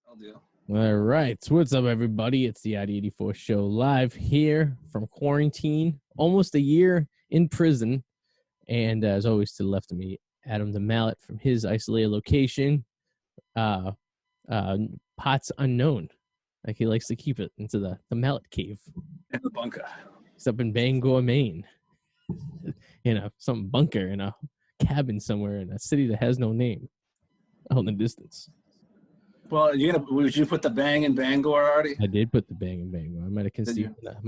I'll do. All right. So what's up, everybody? It's the Arty 84 show live here from quarantine, almost a year in prison. And as always, to the left of me, Adam the Mallet from his isolated location, uh, Pots Unknown. Like he likes to keep it into the Mallet Cave. In the bunker. He's up in Bangor, Maine, in some bunker in a cabin somewhere in a city that has no name out in the distance. Well, would you put the bang in Bangor, Arty? I did put the bang in Bangor. I might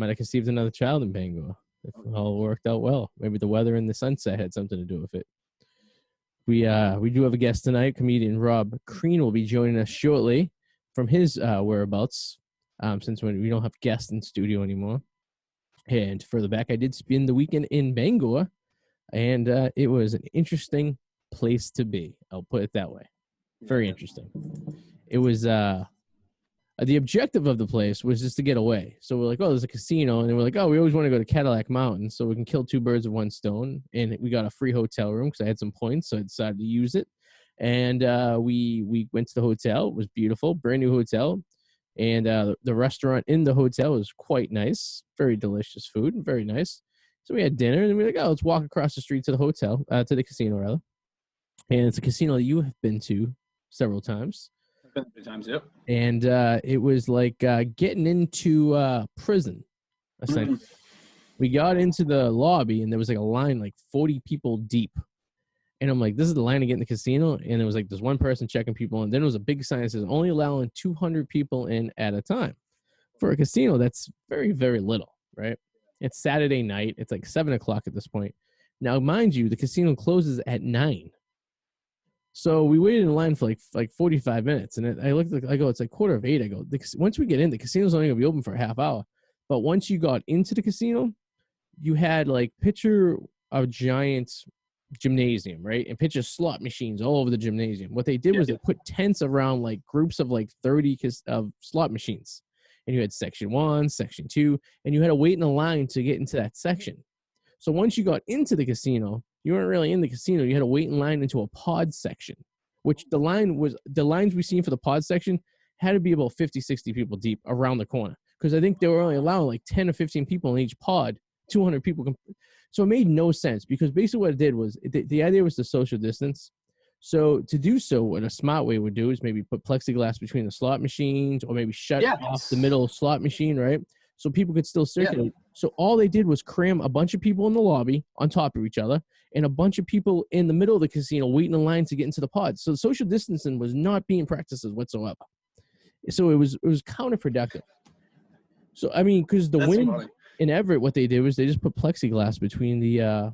have conceived another child in Bangor. If it all worked out well. Maybe the weather and the sunset had something to do with it. We do have a guest tonight. Comedian Rob Crean will be joining us shortly from his whereabouts, since we don't have guests in studio anymore. And further back, I did spend the weekend in Bangor, and it was an interesting place to be. I'll put it that way. Very interesting. It was the objective of the place was just to get away. So we're like, oh, there's a casino, and we're like, oh, we always want to go to Cadillac Mountain, so we can kill two birds with one stone. And we got a free hotel room because I had some points, so I decided to use it. And we went to the hotel. It was beautiful, brand new hotel, and the restaurant in the hotel was quite nice, very delicious food, very nice. So we had dinner, and we were like, oh, let's walk across the street to the hotel, to the casino rather. And it's a casino that you have been to several times. Been a few times, yep. And it was like getting into prison, essentially. We got into the lobby, and there was like a line like 40 people deep. And I'm like, this is the line to get in the casino. And it was like there's one person checking people. And then there was a big sign that says only allowing 200 people in at a time. For a casino, that's very, very little, right? It's Saturday night. It's like 7 o'clock at this point. Now, mind you, the casino closes at 9. So we waited in line for like 45 minutes, and I looked. I go, it's like 7:45. I go, once we get in, the casino's only gonna be open for a half hour. But once you got into the casino, you had like picture a giant gymnasium, right, and picture slot machines all over the gymnasium. What they did was they put tents around like groups of like 30 of slot machines, and you had section 1, section 2, and you had to wait in a line to get into that section. So once you got into the casino, you weren't really in the casino. You had to wait in line into a pod section, which the lines we seen for the pod section had to be about 50, 60 people deep around the corner. Because I think they were only allowing like 10 or 15 people in each pod, 200 people. So it made no sense because basically what it did was the idea was to social distance. So to do so, what a smart way would do is maybe put plexiglass between the slot machines or maybe shut off the middle slot machine, right? So people could still circulate. Yeah. So all they did was cram a bunch of people in the lobby on top of each other and a bunch of people in the middle of the casino waiting in line to get into the pods. So social distancing was not being practiced whatsoever. So it was counterproductive. So, I mean, because the wind in Everett, what they did was they just put plexiglass between the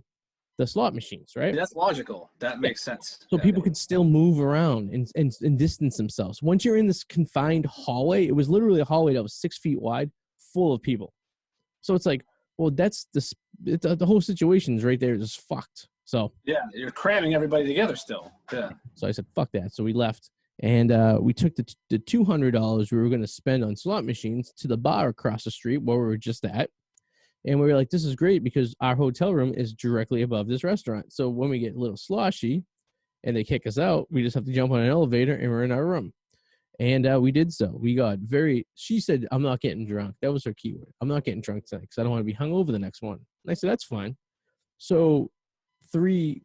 slot machines, right? That's logical. That makes sense. So people could still move around and distance themselves. Once you're in this confined hallway, it was literally a hallway that was 6 feet wide, full of people. So it's like, well, that's the whole situation's right there just fucked. So yeah, you're cramming everybody together still. Yeah. So I said, fuck that. So we left, and we took the $200 we were going to spend on slot machines to the bar across the street where we were just at. And we were like, this is great because our hotel room is directly above this restaurant. So when we get a little sloshy and they kick us out, we just have to jump on an elevator and we're in our room. And we did so. We got she said, I'm not getting drunk. That was her keyword. I'm not getting drunk tonight because I don't want to be hungover the next one. And I said, that's fine. So 3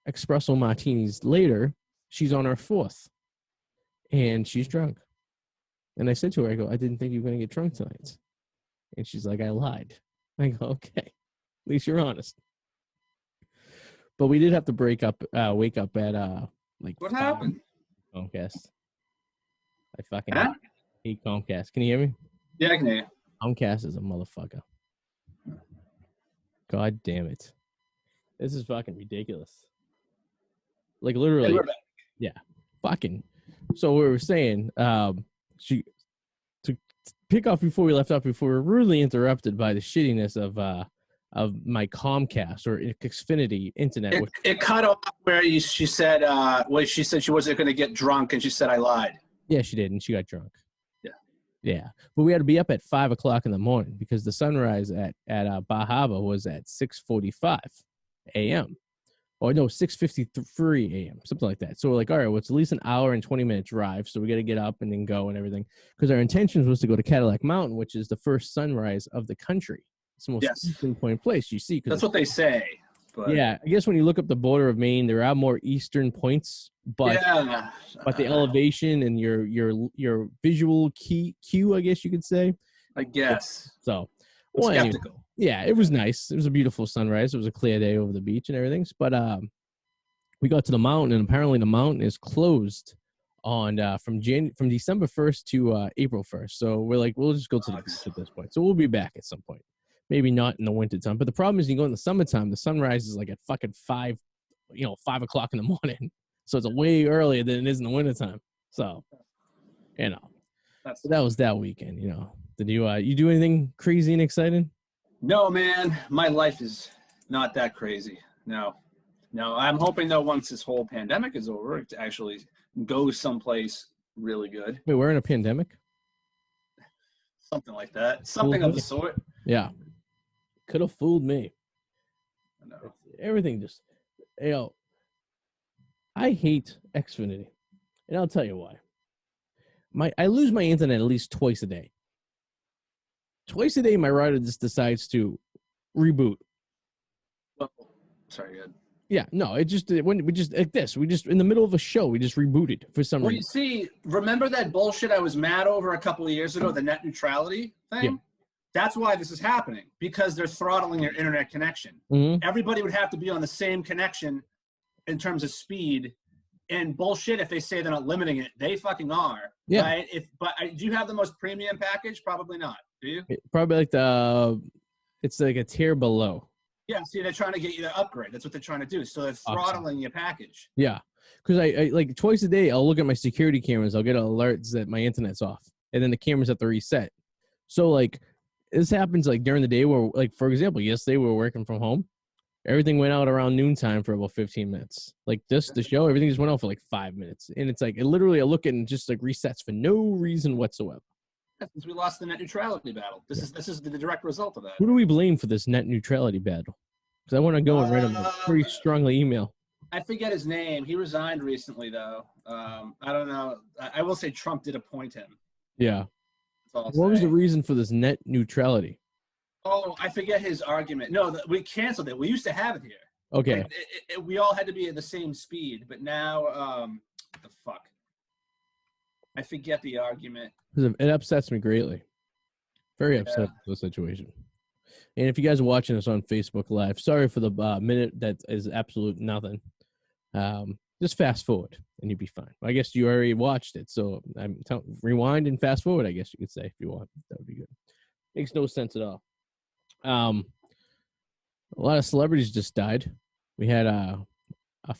espresso martinis later, she's on her 4th. And she's drunk. And I said to her, I go, I didn't think you were going to get drunk tonight. And she's like, I lied. I go, okay. At least you're honest. But we did have to wake up at like what happened? Comcast. I fucking hate Comcast. Can you hear me? Yeah, I can hear you. Comcast is a motherfucker. God damn it. This is fucking ridiculous. Like literally. Yeah. Fucking. So we were saying, to pick off before we left off, before we were rudely interrupted by the shittiness of my Comcast or Xfinity internet. It cut off where she said she wasn't going to get drunk, and she said I lied. Yeah, she did, and she got drunk. Yeah. Yeah, but we had to be up at 5 o'clock in the morning because the sunrise at Bar Harbor was at 6:45 a.m. or no, 6:53 a.m., something like that. So we're like, all right, well, it's at least an hour and 20-minute drive. So we got to get up and then go and everything. Because our intentions was to go to Cadillac Mountain, which is the first sunrise of the country. It's the most eastern point place you see. That's what they say. But yeah, I guess when you look up the border of Maine, there are more eastern points, but the elevation and your visual cue, I guess you could say. I guess. So, well, skeptical. Anyway, yeah, it was nice. It was a beautiful sunrise. It was a clear day over the beach and everything. But we got to the mountain, and apparently the mountain is closed on from December 1st to April 1st. So we're like, we'll just go to the beach at this point. So we'll be back at some point. Maybe not in the wintertime. But the problem is you go in the summertime, the sunrise is like at fucking 5 o'clock in the morning. So it's way earlier than it is in the wintertime. So, that was that weekend, Did you do anything crazy and exciting? No, man. My life is not that crazy. No. I'm hoping, though, once this whole pandemic is over, it actually goes someplace really good. Wait, we're in a pandemic? Something like that. Something of the sort. Yeah. Could have fooled me. No. Everything just, I hate Xfinity, and I'll tell you why. I lose my internet at least twice a day. Twice a day, my router just decides to reboot. Well, sorry, good. Yeah, no, we just in the middle of a show, we just rebooted for some reason. Well, you see, remember that bullshit I was mad over a couple of years ago, the net neutrality thing? Yeah. That's why this is happening, because they're throttling your internet connection. Mm-hmm. Everybody would have to be on the same connection in terms of speed. And bullshit, if they say they're not limiting it, they fucking are. Yeah. Right? Do you have the most premium package? Probably not. Do you? Probably it's like a tier below. Yeah, see, they're trying to get you to upgrade. That's what they're trying to do. So they're throttling your package. Yeah, because I like twice a day, I'll look at my security cameras. I'll get alerts that my internet's off, and then the cameras have to reset. So like this happens like during the day where, like, for example, yesterday we were working from home. Everything went out around noontime for about 15 minutes. Like the show, everything just went out for like 5 minutes. And it's like, I look at and just like resets for no reason whatsoever. Since we lost the net neutrality battle. This is the direct result of that. Who do we blame for this net neutrality battle? Because I want to go and write him a pretty strongly email. I forget his name. He resigned recently, though. I don't know. I will say Trump did appoint him. Yeah. What was the reason for this net neutrality? Oh, I forget his argument. No, we canceled it. We used to have it here. Okay. Like, we all had to be at the same speed, but now, what the fuck? I forget the argument. It upsets me greatly. Very upset with the situation. And if you guys are watching us on Facebook Live, sorry for the minute that is absolute nothing. Just fast forward and you'll be fine. I guess you already watched it, so rewind and fast forward, I guess you could say, if you want. That would be good. Makes no sense at all. A lot of celebrities just died. We had a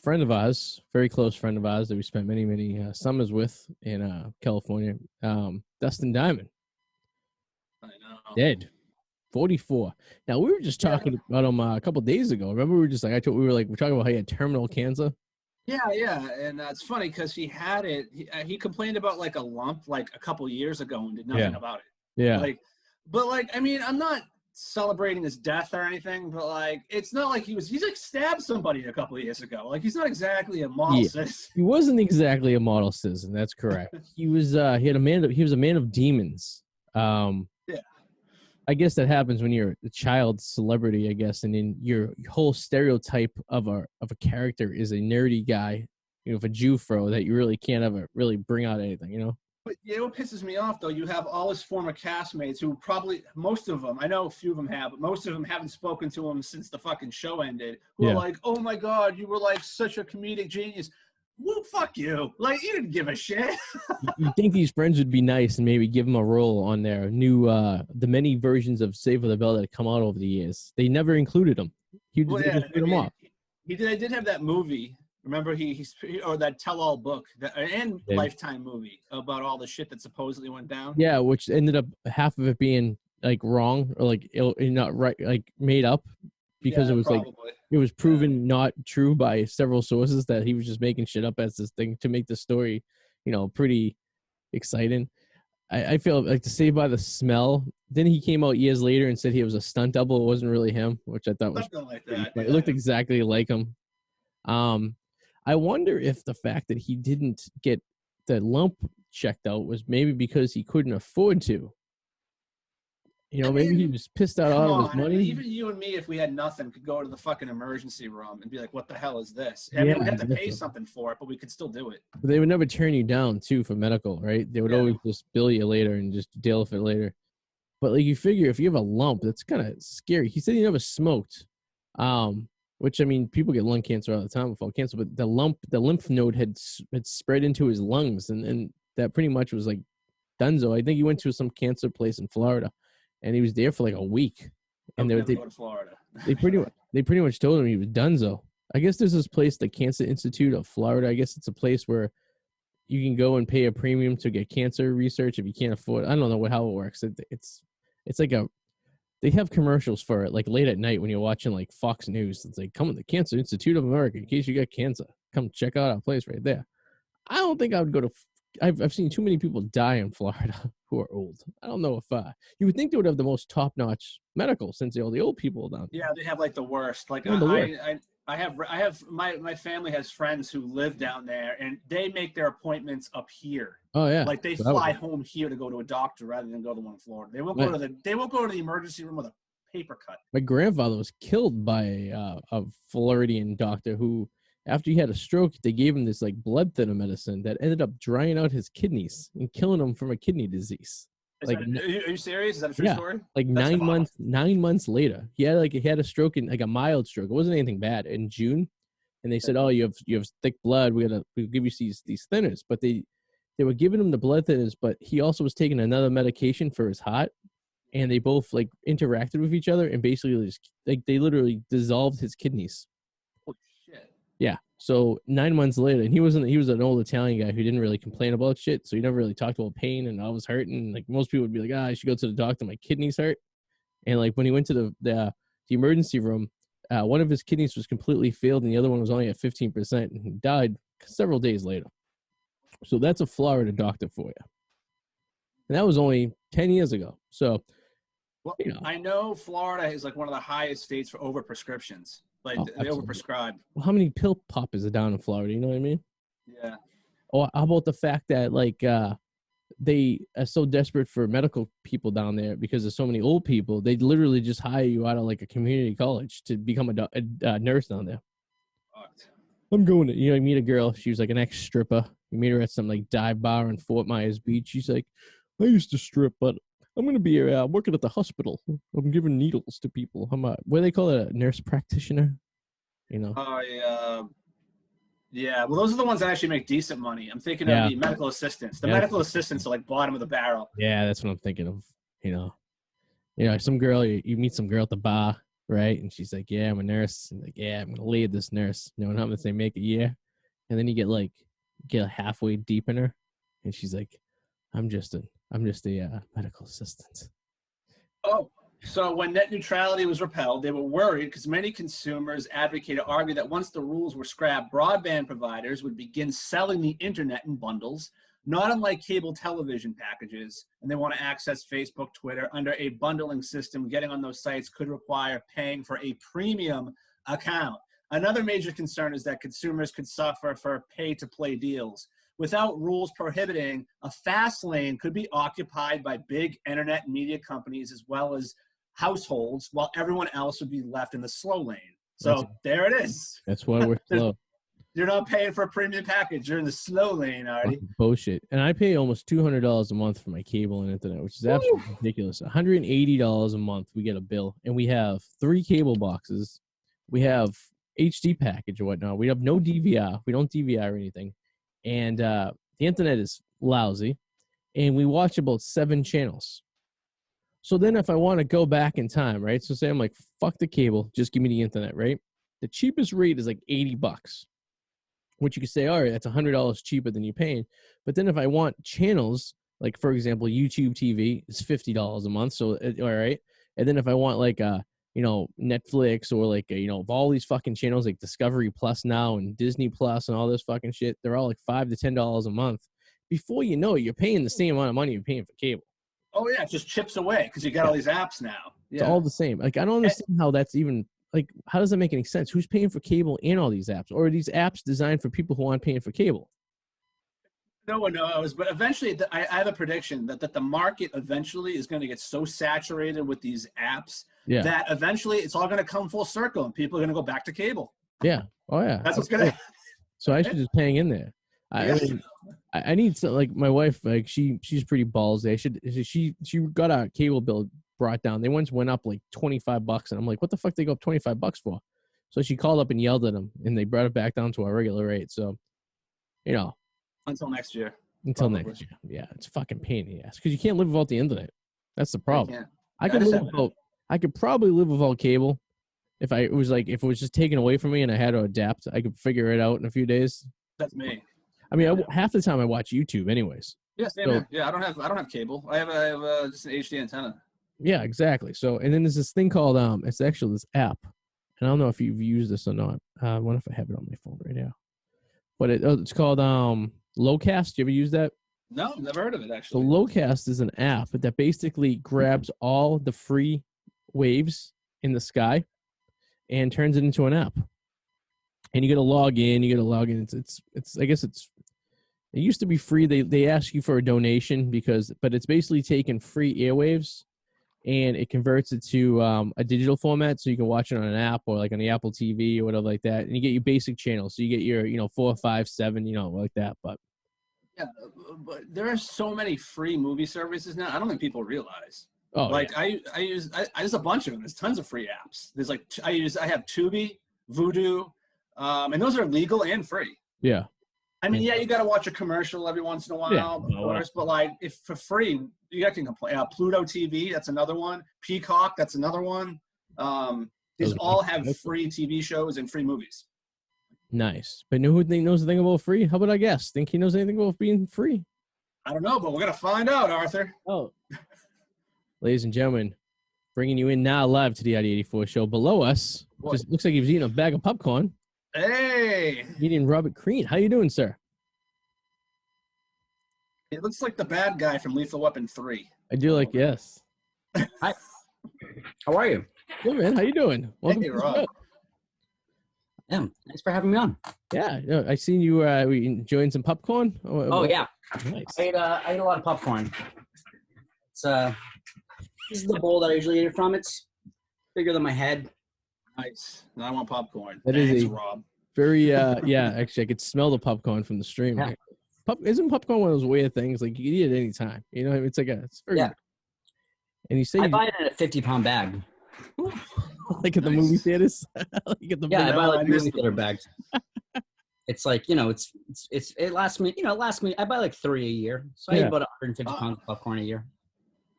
friend of ours, very close friend of ours that we spent many, many summers with in California, Dustin Diamond. I know. Dead. 44. Now, we were just talking about him a couple days ago. Remember, we were talking about how he had terminal cancer. Yeah, and it's funny because he had it. He complained about like a lump like a couple years ago and did nothing about it. Yeah. But I mean, I'm not celebrating his death or anything, but like, it's not like he's like stabbed somebody a couple of years ago. Like, he's not exactly a model citizen. He wasn't exactly a model citizen. That's correct. He was he was a man of demons. I guess that happens when you're a child celebrity, I guess, and then your whole stereotype of a character is a nerdy guy, with a Jew-fro that you really can't ever really bring out anything, But what pisses me off, though, you have all his former castmates who probably, most of them, I know a few of them have, but most of them haven't spoken to him since the fucking show ended, who are like, oh my God, you were like such a comedic genius. Well, fuck you. Like, you didn't give a shit. You think these friends would be nice and maybe give him a role on their new, the many versions of Save for the Bell that have come out over the years. They never included him. He just put him off. He did. I did have that movie. Remember, or that tell-all book and Lifetime movie about all the shit that supposedly went down. Yeah, which ended up half of it being like wrong or like not right, like made up, because it was probably. Like it was proven not true by several sources that he was just making shit up as this thing to make the story, pretty exciting. I feel like to Saved by the Smell. Then he came out years later and said he was a stunt double. It wasn't really him, which I thought was something like that. It looked exactly like him. I wonder if the fact that he didn't get the lump checked out was maybe because he couldn't afford to. You know, I maybe he mean, was pissed out come all of his on. I mean, money. even you and me, if we had nothing, could go to the fucking emergency room and be like, what the hell is this? I Yeah, mean, we'd have to pay exactly. something for it, but we could still do it. But they would never turn you down too for medical, right? They would Yeah. always just bill you later and just deal with it later. But like you figure if you have a lump, that's kind of scary. He said he never smoked. Which I mean, people get lung cancer all the time with all cancer, but the lymph node had spread into his lungs, and that pretty much was like Dunzo. I think he went to some cancer place in Florida, and he was there for like a week. I And would never go to Florida. they pretty much told him he was Dunzo. I guess there's this place, the Cancer Institute of Florida. I guess it's a place where you can go and pay a premium to get cancer research if you can't afford. I don't know how it works. It's like they have commercials for it, like late at night when you're watching like Fox News. It's like, come to the Cancer Institute of America in case you got cancer. Come check out our place right there. I don't think I would go to. I've seen too many people die in Florida who are old. I don't know if you would think they would have the most top notch medical since all the old people down there. Yeah, they have like the worst. Like The worst. I have my family has friends who live down there, and they make their appointments up here. Oh yeah, Like they fly home here to go to a doctor rather than go to one in Florida. They won't go to the emergency room with a paper cut. My grandfather was killed by a Floridian doctor who, after he had a stroke, they gave him this like blood thinner medicine that ended up drying out his kidneys and killing him from a kidney disease. Are you serious? Is that a true story? Like That's 9 months later, he had a stroke, in like a mild stroke. It wasn't anything bad in June, and they said, "Oh, you have thick blood. We'll give you these thinners." But they were giving him the blood thinners, but he also was taking another medication for his heart, and they both like interacted with each other and basically just like they literally dissolved his kidneys. Holy shit. Yeah. So 9 months later, and he was an old Italian guy who didn't really complain about shit. So he never really talked about pain and I was hurting. Like most people would be like, I should go to the doctor. My kidneys hurt. And like when he went to the emergency room, one of his kidneys was completely failed and the other one was only at 15%, and he died several days later. So that's a Florida doctor for you. And that was only 10 years ago. So, well, I know Florida is like one of the highest states for overprescriptions. Like they overprescribe. Well, how many pill poppers are down in Florida? You know what I mean? Yeah. Or how about the fact that like they are so desperate for medical people down there because there's so many old people, they literally just hire you out of like a community college to become a nurse down there. What? I'm going to, you meet a girl. She was like an ex-stripper. You meet her at some like dive bar in Fort Myers Beach. She's like, I used to strip, but I'm going to be working at the hospital. I'm giving needles to people. I'm what do they call it? A nurse practitioner? You know? Oh, yeah. Yeah. Well, those are the ones that actually make decent money. I'm thinking of the medical assistants. The medical assistants are like bottom of the barrel. Yeah, that's what I'm thinking of. You know, some girl, you meet some girl at the bar, right? And she's like, yeah, I'm a nurse. And like, yeah, I'm going to lead this nurse. You know what happens? They make a year. And then you get halfway deep in her. And she's like, I'm just a medical assistant. Oh, so when net neutrality was repealed, they were worried because many consumers argued that once the rules were scrapped, broadband providers would begin selling the internet in bundles, not unlike cable television packages. And they want to access Facebook, Twitter under a bundling system. Getting on those sites could require paying for a premium account. Another major concern is that consumers could suffer for pay-to-play deals. Without rules prohibiting, a fast lane could be occupied by big internet media companies as well as households, while everyone else would be left in the slow lane. So there it is. That's why we're slow. You're not paying for a premium package. You're in the slow lane, Arty. Bullshit. And I pay almost $200 a month for my cable and internet, which is absolutely ridiculous. $180 a month we get a bill. And we have 3 cable boxes. We have HD package or whatnot. We have no DVR. We don't DVR or anything. And the internet is lousy, and we watch about 7 channels. So then if I want to go back in time, right? So say I'm like, fuck the cable, just give me the internet, right? The cheapest rate is like $80, which you could say, all right, that's $100 cheaper than you're paying. But then if I want channels, like for example, YouTube TV is $50 a month. So, all right. And then if I want like Netflix or like, of all these fucking channels like Discovery Plus now and Disney Plus and all this fucking shit, they're all like $5 to $10 a month. Before you know it, you're paying the same amount of money you're paying for cable. Oh, yeah, it just chips away because you got all these apps now. Yeah. It's all the same. Like, I don't understand how that's even like, how does that make any sense? Who's paying for cable and all these apps? Or are these apps designed for people who aren't paying for cable? No one knows, but eventually, I have a prediction that the market eventually is going to get so saturated with these apps that eventually it's all going to come full circle and people are going to go back to cable. Yeah. Oh, yeah. That's what's going to. So I should just hang in there. I mean, I need to, like, my wife, like, she's pretty ballsy. She got our cable bill brought down. They once went up like $25, and I'm like, what the fuck they go up $25 for? So she called up and yelled at them, and they brought it back down to our regular rate. So, you know, until next year. Next year. Yeah, it's a fucking pain in the ass because you can't live without the internet. That's the problem. I could probably live without cable if it was just taken away from me and I had to adapt. I could figure it out in a few days. That's me. I mean, half the time I watch YouTube, anyways. Yeah, same here. Yeah, I don't have cable. I have just an HD antenna. Yeah, exactly. So, and then there's this thing called it's actually this app, and I don't know if you've used this or not. I wonder if I have it on my phone right now, but it's called Lowcast. You ever use that? No, never heard of it actually. So Lowcast is an app that basically grabs all the free waves in the sky and turns it into an app. And you got to log in. It's I guess it used to be free. They ask you for a donation but it's basically taking free airwaves and it converts it to a digital format so you can watch it on an app or like on the Apple TV or whatever like that. And you get your basic channels. So you get your, 4, 5, 7, like that. But yeah, but there are so many free movie services now. I don't think people realize. Oh, like yeah. I use a bunch of them. There's tons of free apps. There's like I have Tubi, Vudu, and those are legal and free. Yeah. I mean, you got to watch a commercial every once in a while, of course. But like, if for free, you can complain. Pluto TV, that's another one. Peacock, that's another one. These all have free TV shows and free movies. Nice. But who knows the thing about free? How about I guess? Think he knows anything about being free? I don't know, but we're gonna find out, Arthur. Oh. Ladies and gentlemen, bringing you in now live to the Arty 84 show. Below us, just looks like he was eating a bag of popcorn. Hey! Eating Robert Crean. How you doing, sir? It looks like the bad guy from Lethal Weapon 3. I do like, yes. Hi. How are you? Good, man. How you doing? Welcome to the show. Yeah, thanks for having me on. Yeah, I seen you enjoying some popcorn. Oh, yeah. Nice. I ate a lot of popcorn. It's this is the bowl that I usually eat it from. It's bigger than my head. Nice. Now I want popcorn. That Thanks, is Rob. Very yeah. Actually, I could smell the popcorn from the stream. Yeah. Isn't popcorn one of those weird things? Like you can eat it any time. It's it's very good. And you say I buy it in a 50-pound bag. Like at the movie theaters. I buy like movie theater bags. It's like it lasts me. I buy like 3 a year, so I eat about 150 pounds of popcorn a year.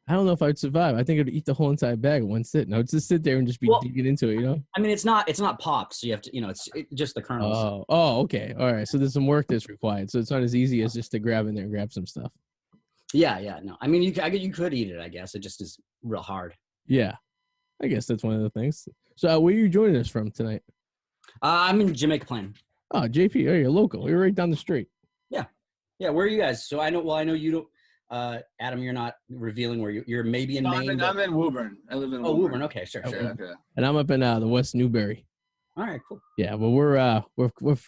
I don't know if I'd survive. I think I'd eat the whole entire bag at one sit. And I would just sit there and just be digging into it, I mean, it's not pops, so you have to, it's just the kernels. Oh, okay. All right. So there's some work that's required. So it's not as easy as just to grab in there and grab some stuff. Yeah. No, I mean, you could eat it, I guess. It just is real hard. Yeah. I guess that's one of the things. So where are you joining us from tonight? I'm in Jamaica Plain. Oh, JP. Oh, you're local. You're right down the street. Yeah. Where are you guys? So I know you don't. Adam, you're not revealing where you're maybe in Maine. I'm in Woburn. I live in Woburn. Woburn. Okay, sure. Okay. And I'm up in the West Newbury. All right, cool. Yeah, well,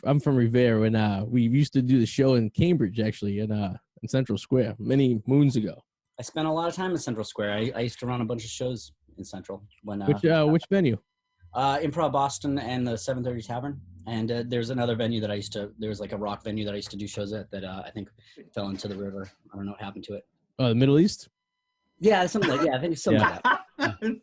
I'm from Revere, and we used to do the show in Cambridge, actually, in Central Square many moons ago. I spent a lot of time in Central Square. I used to run a bunch of shows in Central. Which venue? Improv Boston and the 730 Tavern. And there's another venue there's like a rock venue that I used to do shows at that I think fell into the river. I don't know what happened to it. Oh, the Middle East? Yeah, something like I think something like that.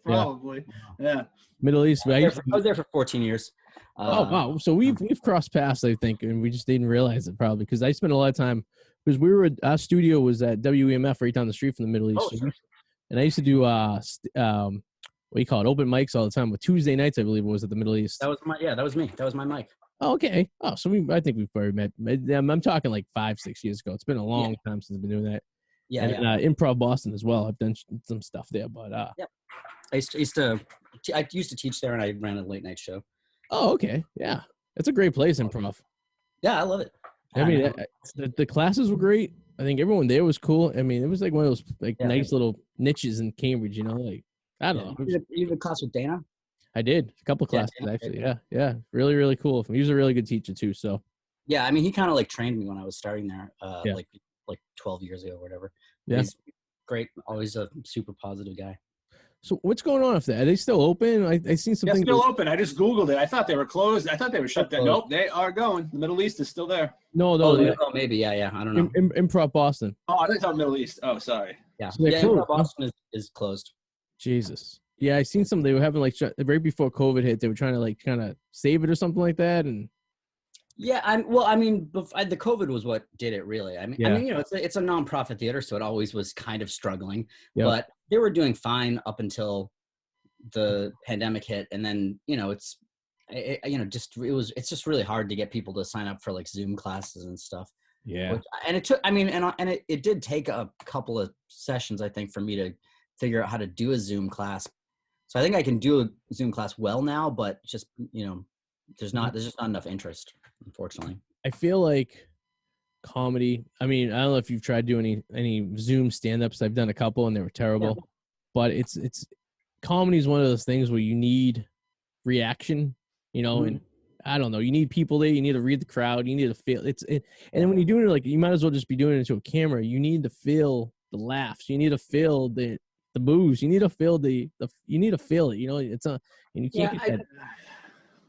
Probably. Yeah. Middle East. I was there for 14 years. Oh, wow. So we've crossed paths, I think, and we just didn't realize it probably because I spent a lot of time because our studio was at WEMF right down the street from the Middle East. Oh, sure. And I used to do what do you call it? Open mics all the time. But Tuesday nights, I believe it was at the Middle East. That was me. That was my mic. Oh, okay. Oh, so I think we've probably met. I'm talking like 5-6 years ago. It's been a long time since I've been doing that. Yeah. And Improv Boston as well. I've done some stuff there, but yeah. I used to teach there, and I ran a late night show. Oh, okay. Yeah, it's a great place, Improv. Yeah, I love it. I mean, the classes were great. I think everyone there was cool. I mean, it was like one of those nice little niches in Cambridge. Like I don't know. You have a class with Dana? I did a couple classes actually. Yeah, really, really cool. He was a really good teacher too. So Yeah, I mean, he kind of like trained me when I was starting there, yeah, like 12 years ago or whatever. yeah. He's great, always a super positive guy. So what's going on up there? Are they still open? I seen some They're things. still open. I just Googled it. I thought they were closed. I thought they were shut down. Nope, they are going. The Middle East is still there. No, Maybe. Yeah. I don't know. Improv Boston. Oh, I didn't tell Middle East. Oh, sorry. Yeah. So they're Improv closed, Boston is closed. Jesus. Yeah, I seen some. They were having like right before COVID hit. They were trying to like kind of save it or something like that. And Yeah, the COVID was what did it really. I mean, you know, it's a nonprofit theater, so it always was kind of struggling. Yep. But they were doing fine up until the pandemic hit, and then you know, it's just really hard to get people to sign up for like Zoom classes and stuff. Yeah, it did take a couple of sessions, I think, for me to figure out how to do a Zoom class. So I think I can do a Zoom class well now, but just, you know, there's just not enough interest, unfortunately. I feel like comedy. I mean, I don't know if you've tried doing any Zoom stand-ups. I've done a couple and they were terrible. Yeah. But it's comedy is one of those things where you need reaction, you know, and I don't know, you need people there, you need to read the crowd, you need to feel and then when you're doing it, like, you might as well just be doing it into a camera. You need to feel the laughs, you need to feel the boos, you need to feel you need to feel it, you know. It's and you can't get that.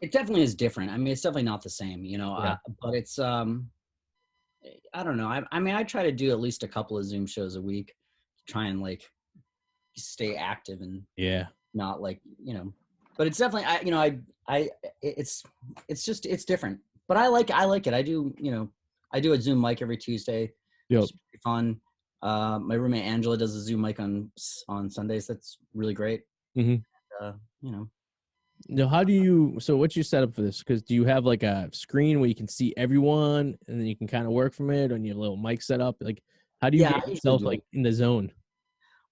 It definitely is different. I mean, it's definitely not the same, you know. Yeah. But it's I don't know. I mean, I try to do at least a couple of Zoom shows a week, try and like stay active and not like, you know. But it's definitely it's different. But I like it. I do, you know, I do a Zoom mic every Tuesday. Yep. It's pretty fun. My roommate Angela does a Zoom mic on Sundays. That's really great. Mm-hmm. You know. Now, so what's your setup for this? Because do you have like a screen where you can see everyone and then you can kind of work from it on your little mic setup? Like, how do you get yourself like in the zone?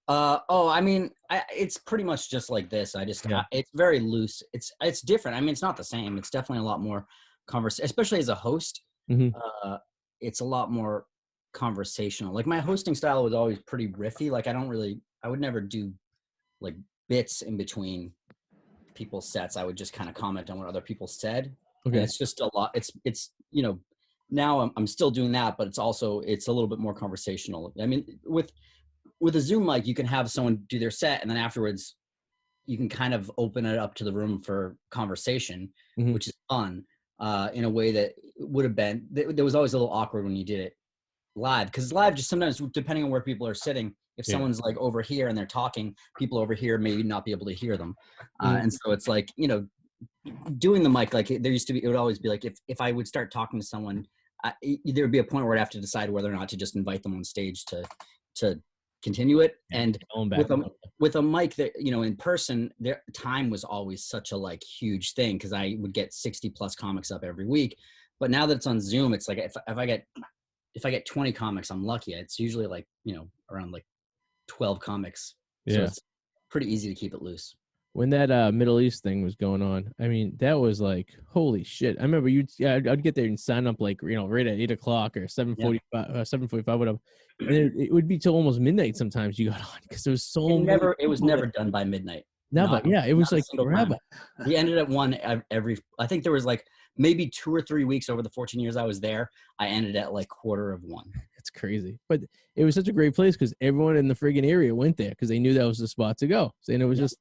I mean, it's pretty much just like this. It's very loose. It's different. I mean, it's not the same. It's definitely a lot more especially as a host. Mm-hmm. It's a lot more conversational. Like my hosting style was always pretty riffy. Like I would never do like bits in between people's sets. I would just kind of comment on what other people said. Okay. And it's just a lot. It's, you know, now I'm still doing that, but it's a little bit more conversational. I mean, with a Zoom mic, you can have someone do their set, and then afterwards you can kind of open it up to the room for conversation, mm-hmm. which is fun in a way that would have been, there was always a little awkward when you did it live, because live, just sometimes depending on where people are sitting, if someone's like over here and they're talking, people over here may not be able to hear them. And so it's like, you know, doing the mic, like it would always be like, if I would start talking to someone, there would be a point where I'd have to decide whether or not to just invite them on stage to continue it. And with a mic that, you know, in person, their time was always such a like huge thing, because I would get 60 plus comics up every week. But now that it's on Zoom, it's like if I get 20 comics, I'm lucky. It's usually like, you know, around like 12 comics. Yeah. So it's pretty easy to keep it loose. When that Middle East thing was going on, I mean, that was like, holy shit. I remember I'd get there and sign up like, you know, right at 8 o'clock or 7:45, 7:45, whatever. And it would be till almost midnight sometimes you got on, because there was it was never done by midnight. Never. It was like forever. We ended at 1 I think there was like maybe 2 or 3 weeks over the 14 years I was there. I ended at like 1:45. It's crazy. But it was such a great place because everyone in the friggin' area went there because they knew that was the spot to go. And it was just,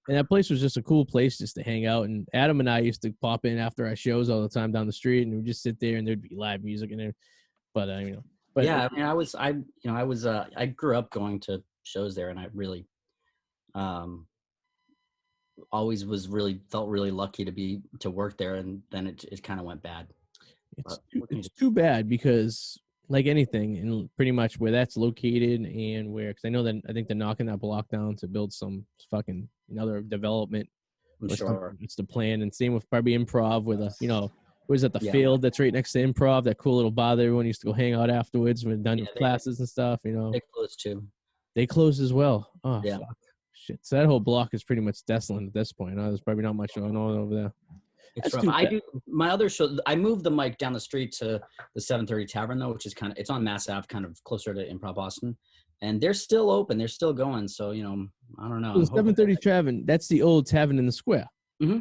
and that place was just a cool place just to hang out. And Adam and I used to pop in after our shows all the time down the street, and we'd just sit there and there'd be live music in there. But you know, I mean, I grew up going to shows there, and I really, always felt really lucky to work there, and then it kind of went bad. It's too bad, because like anything, and pretty much where that's located and because I know that I think they're knocking that block down to build some fucking another development. Sure. It's the plan. And same with probably Improv with was it the field that's right next to Improv, that cool little bar that everyone used to go hang out afterwards when done classes and stuff, you know. They closed too. They closed as well. Oh, yeah. Fuck. Shit. So that whole block is pretty much desolate at this point. There's probably not much going on over there. It's rough. I do my other show. I moved the mic down the street to the 730 Tavern though, which is it's on Mass Ave, kind of closer to Improv Boston. and they're still open. They're still going. So, you know, I don't know. So the 730 Tavern, that's the old tavern in the square. Mm-hmm.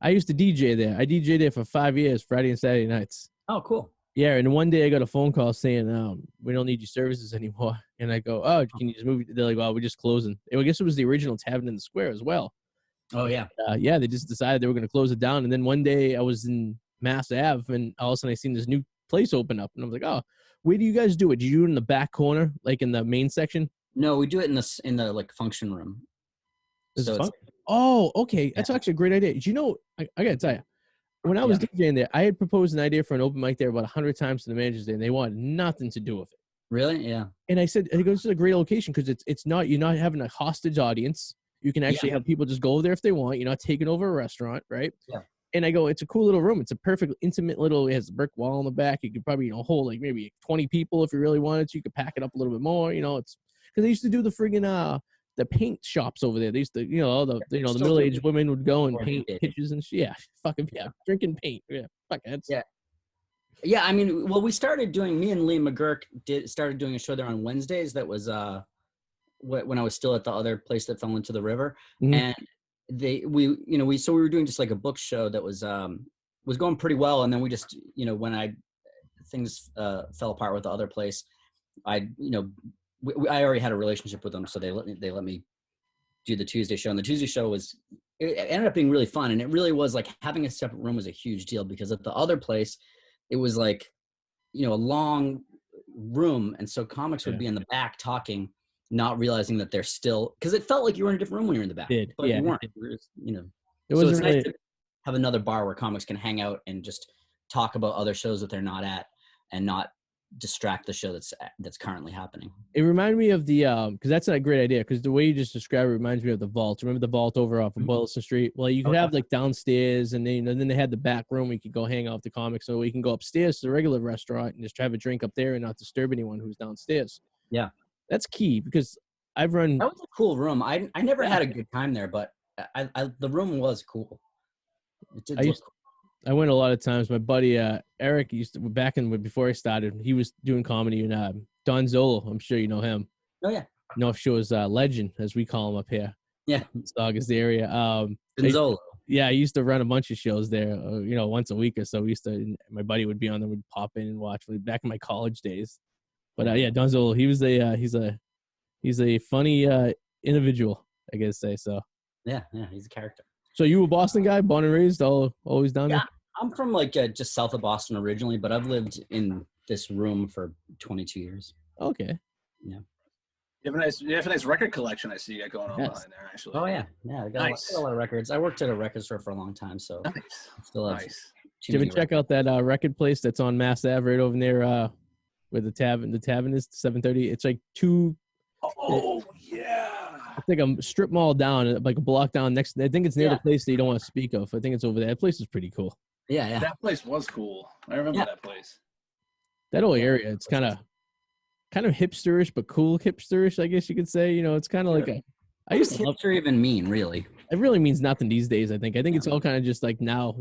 I used to DJ there. I DJed there for 5 years, Friday and Saturday nights. Oh, cool. Yeah, and one day I got a phone call saying, we don't need your services anymore. And I go, oh, can you just move? They're like, well, we're just closing. And I guess it was the original tavern in the square as well. Oh, yeah. Yeah, they just decided they were going to close it down. And then one day I was in Mass Ave, and all of a sudden I seen this new place open up. And I was like, oh, where do you guys do it? Do you do it in the back corner, like in the main section? No, we do it in the like function room. So it's oh, okay. That's actually a great idea. Did you know, I got to tell you, when I was DJing there, I had proposed an idea for an open mic there about 100 times to the managers there, and they wanted nothing to do with it. Really? Yeah. And I said, this is a great location because it's not, you're not having a hostage audience. You can actually have people just go there if they want. You're not taking over a restaurant, right? Yeah. And I go, it's a cool little room. It's a perfect, intimate little, it has a brick wall in the back. You could probably, hold like maybe 20 people if you really wanted to. You could pack it up a little bit more, it's because they used to do the friggin' the paint shops over there. They used to, all the middle-aged women would go and paint pictures and shit. Yeah, drinking paint. Yeah, fuck it. Yeah, I mean, well, we started doing, me and Lee McGurk started doing a show there on Wednesdays that was when I was still at the other place that fell into the river. Mm-hmm. And we were doing just like a book show that was going pretty well. And then we just, when things fell apart with the other place, I already had a relationship with them, so they let me do the Tuesday show. And the Tuesday show it ended up being really fun. And it really was like having a separate room was a huge deal, because at the other place, it was like, a long room. And so comics would be in the back talking, not realizing that they're still, because it felt like you were in a different room when you were in the back. But you weren't. It was it's nice to have another bar where comics can hang out and just talk about other shows that they're not at and not distract the show that's currently happening. It reminded me of the because that's a great idea, because the way you just described it reminds me of the vault. Remember the vault over off of Boylston Street? Well, you could have like downstairs, and then they had the back room where you could go hang out with the comics, so we can go upstairs to the regular restaurant and just have a drink up there and not disturb anyone who's downstairs. Yeah, that's key, because that was a cool room. I never had a good time there, but the room was cool. It did look cool. I went a lot of times. My buddy Eric before I started, he was doing comedy in Don Zolo. I'm sure you know him. Oh yeah. North Shore's legend, as we call him up here. Yeah. Saugus area. Zolo. I used to run a bunch of shows there, once a week or so. My buddy would be on there, would pop in and watch back in my college days. But Don Zolo, he's a funny individual, I guess say so. Yeah, he's a character. So you a Boston guy, born and raised, always down there? I'm from just south of Boston originally, but I've lived in this room for 22 years. Okay. Yeah. You have a nice record collection, I see you got going on behind there, actually. Oh yeah. I got a lot of records. I worked at a record store for a long time, so nice. Still have Did you ever check out that record place that's on Mass Ave right over there where the tavern is 730? It's like two. Oh yeah. It's like a strip mall down, like a block down next. I think it's near the place that you don't want to speak of. I think it's over there. That place is pretty cool. Yeah. That place was cool. I remember that place. That whole area, it's kind of hipsterish, but cool hipsterish, I guess you could say. It's kind of like I used to hipster even mean, really? It really means nothing these days, I think. I think it's all kind of just like now,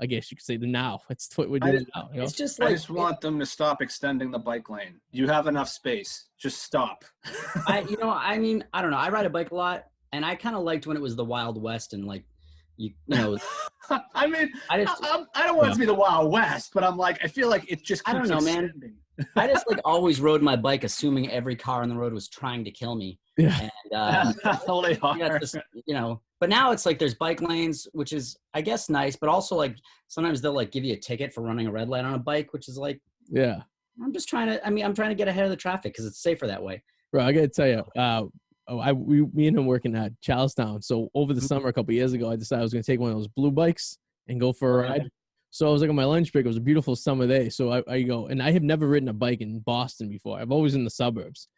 I guess you could say the now. That's what we're doing now. It's just I just want them to stop extending the bike lane. You have enough space. Just stop. I don't know. I ride a bike a lot, and I kind of liked when it was the Wild West and like, I don't want it to be the Wild West, but I'm like, I feel like it just keeps I don't know, man. I just always rode my bike assuming every car on the road was trying to kill me. Yeah. And they are. But now it's like there's bike lanes, which is I guess nice, but also like sometimes they'll give you a ticket for running a red light on a bike, which is like, yeah. I'm trying to get ahead of the traffic because it's safer that way. Bro, I gotta tell you, me and him working at Charlestown. So over the summer, a couple of years ago, I decided I was gonna take one of those blue bikes and go for a ride. So I was on my lunch break. It was a beautiful summer day. So I go, and I have never ridden a bike in Boston before. I've always in the suburbs.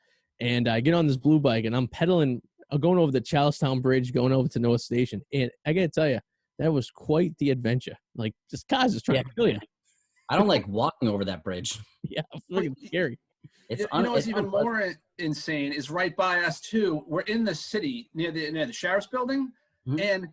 And I get on this blue bike, and I'm pedaling, going over the Charlestown Bridge, going over to North Station. And I got to tell you, that was quite the adventure. Like, just cars just trying to kill you. I don't like walking over that bridge. Yeah, it's scary. What's even more insane is right by us, too. We're in the city near the sheriff's building, and,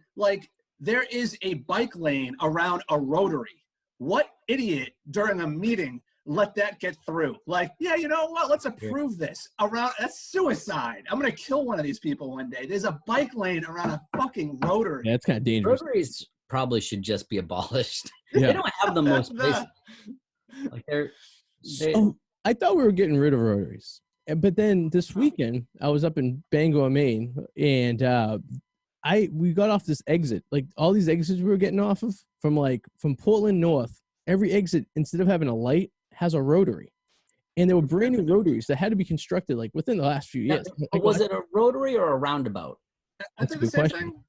there is a bike lane around a rotary. What idiot during a meeting let that get through. Like, yeah, you know what? Let's approve this. That's suicide. I'm gonna kill one of these people one day. There's a bike lane around a fucking rotary. Yeah, it's kind of dangerous. Rotaries probably should just be abolished. Yeah. They don't have the most places. Like I thought we were getting rid of rotaries, but then this weekend I was up in Bangor, Maine, and we got off this exit. Like all these exits we were getting off of from Portland North. Every exit, instead of having a light, has a rotary, and there were brand new rotaries that had to be constructed like within the last few years. But was it a rotary or a roundabout? That's a good question.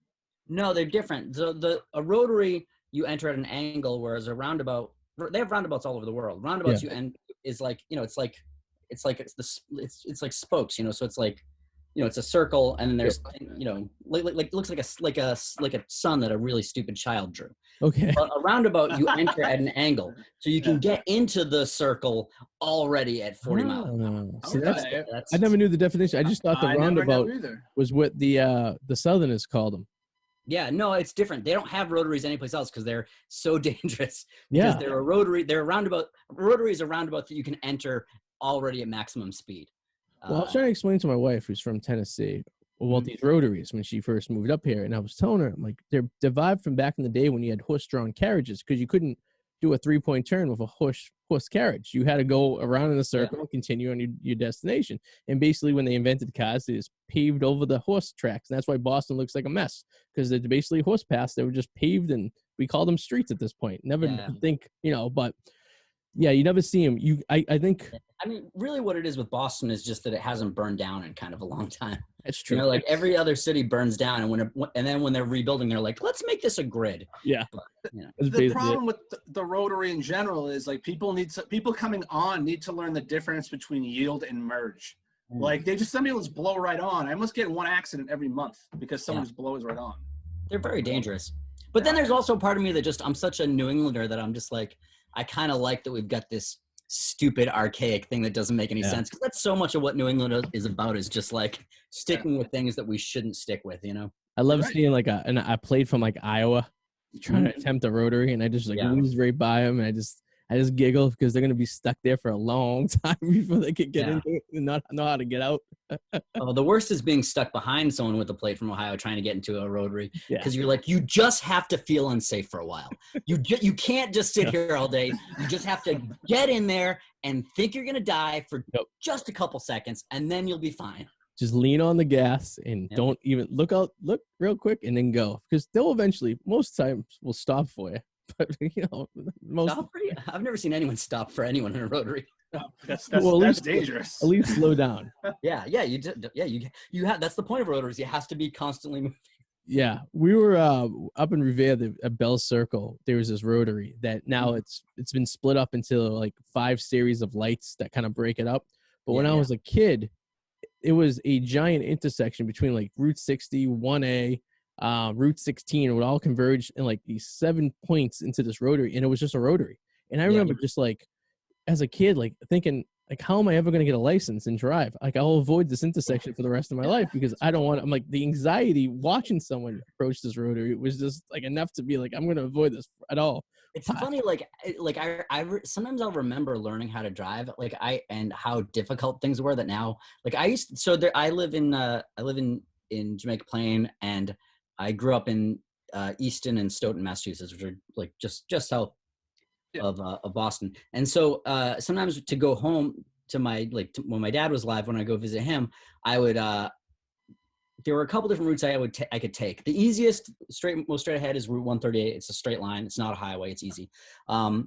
No, they're different. A rotary you enter at an angle, whereas a roundabout, they have roundabouts all over the world. Roundabouts is like, you know, it's like spokes, you know, so it's like, you know, it's a circle, and then there's, you know, like looks like a sun that a really stupid child drew. Okay. But a roundabout you enter at an angle, so you can get into the circle already at 40 miles. See, I never knew the definition. I just thought the roundabout was what the Southerners called them. Yeah, no, it's different. They don't have rotaries anyplace else because they're so dangerous. Because they're a rotary. They're a roundabout. Rotary is a roundabout that you can enter already at maximum speed. Well, I was trying to explain to my wife, who's from Tennessee, about these rotaries when she first moved up here, and I was telling her, I'm like, they're derived from back in the day when you had horse-drawn carriages, because you couldn't do a 3-point turn with a horse carriage. You had to go around in a circle and continue on your destination. And basically, when they invented cars, they just paved over the horse tracks, and that's why Boston looks like a mess, because they're basically horse paths. They were just paved, and we call them streets at this point. Never think, you know, but yeah, you never see them. I think. I mean, really, what it is with Boston is just that it hasn't burned down in kind of a long time. That's true. You know, like every other city burns down, and then when they're rebuilding, they're like, let's make this a grid. Yeah. But, you know. The problem with the rotary in general is like people coming on need to learn the difference between yield and merge. Like some people just blow right on. I must get in one accident every month because someone just blows right on. They're very dangerous. But then there's also a part of me that I'm such a New Englander that I'm just like, I kind of like that we've got this stupid archaic thing that doesn't make any sense, because that's so much of what New England is about, is just like sticking with things that we shouldn't stick with, you know. I love seeing and I played from like Iowa trying to attempt a rotary, and I just whizzed right by them, and I just giggle because they're gonna be stuck there for a long time before they can get into it and not know how to get out. Oh, the worst is being stuck behind someone with a plate from Ohio trying to get into a rotary, because you're like, you just have to feel unsafe for a while. You can't just sit here all day. You just have to get in there and think you're gonna die for just a couple seconds, and then you'll be fine. Just lean on the gas and don't even look real quick, and then go, because they'll eventually, most times, will stop for you. But you know, stop for you? I've never seen anyone stop for anyone in a rotary. No, that's dangerous. At least slow down. You have. That's the point of rotaries. It has to be constantly moving. Yeah, we were up in Revere at Bell Circle. There was this rotary that now it's been split up into like 5 series of lights that kind of break it up. But when I was a kid, it was a giant intersection between like Route 60, 1A, Route 16. It would all converge in like these 7 points into this rotary, and it was just a rotary. And I remember just like as a kid, like thinking, like, how am I ever going to get a license and drive? Like, I'll avoid this intersection for the rest of my life because I don't want. I'm like, the anxiety watching someone approach this rotary was just like enough to be like, I'm going to avoid this at all. It's funny, like I sometimes I'll remember learning how to drive, and how difficult things were. That now, like I live in Jamaica Plain, and I grew up in Easton and Stoughton, Massachusetts, which are like just south of Boston. And so sometimes to go home to when my dad was alive, when I go visit him, I would there were a couple different routes I could take. The easiest most straight ahead is Route 138. It's a straight line. It's not a highway. It's easy. Or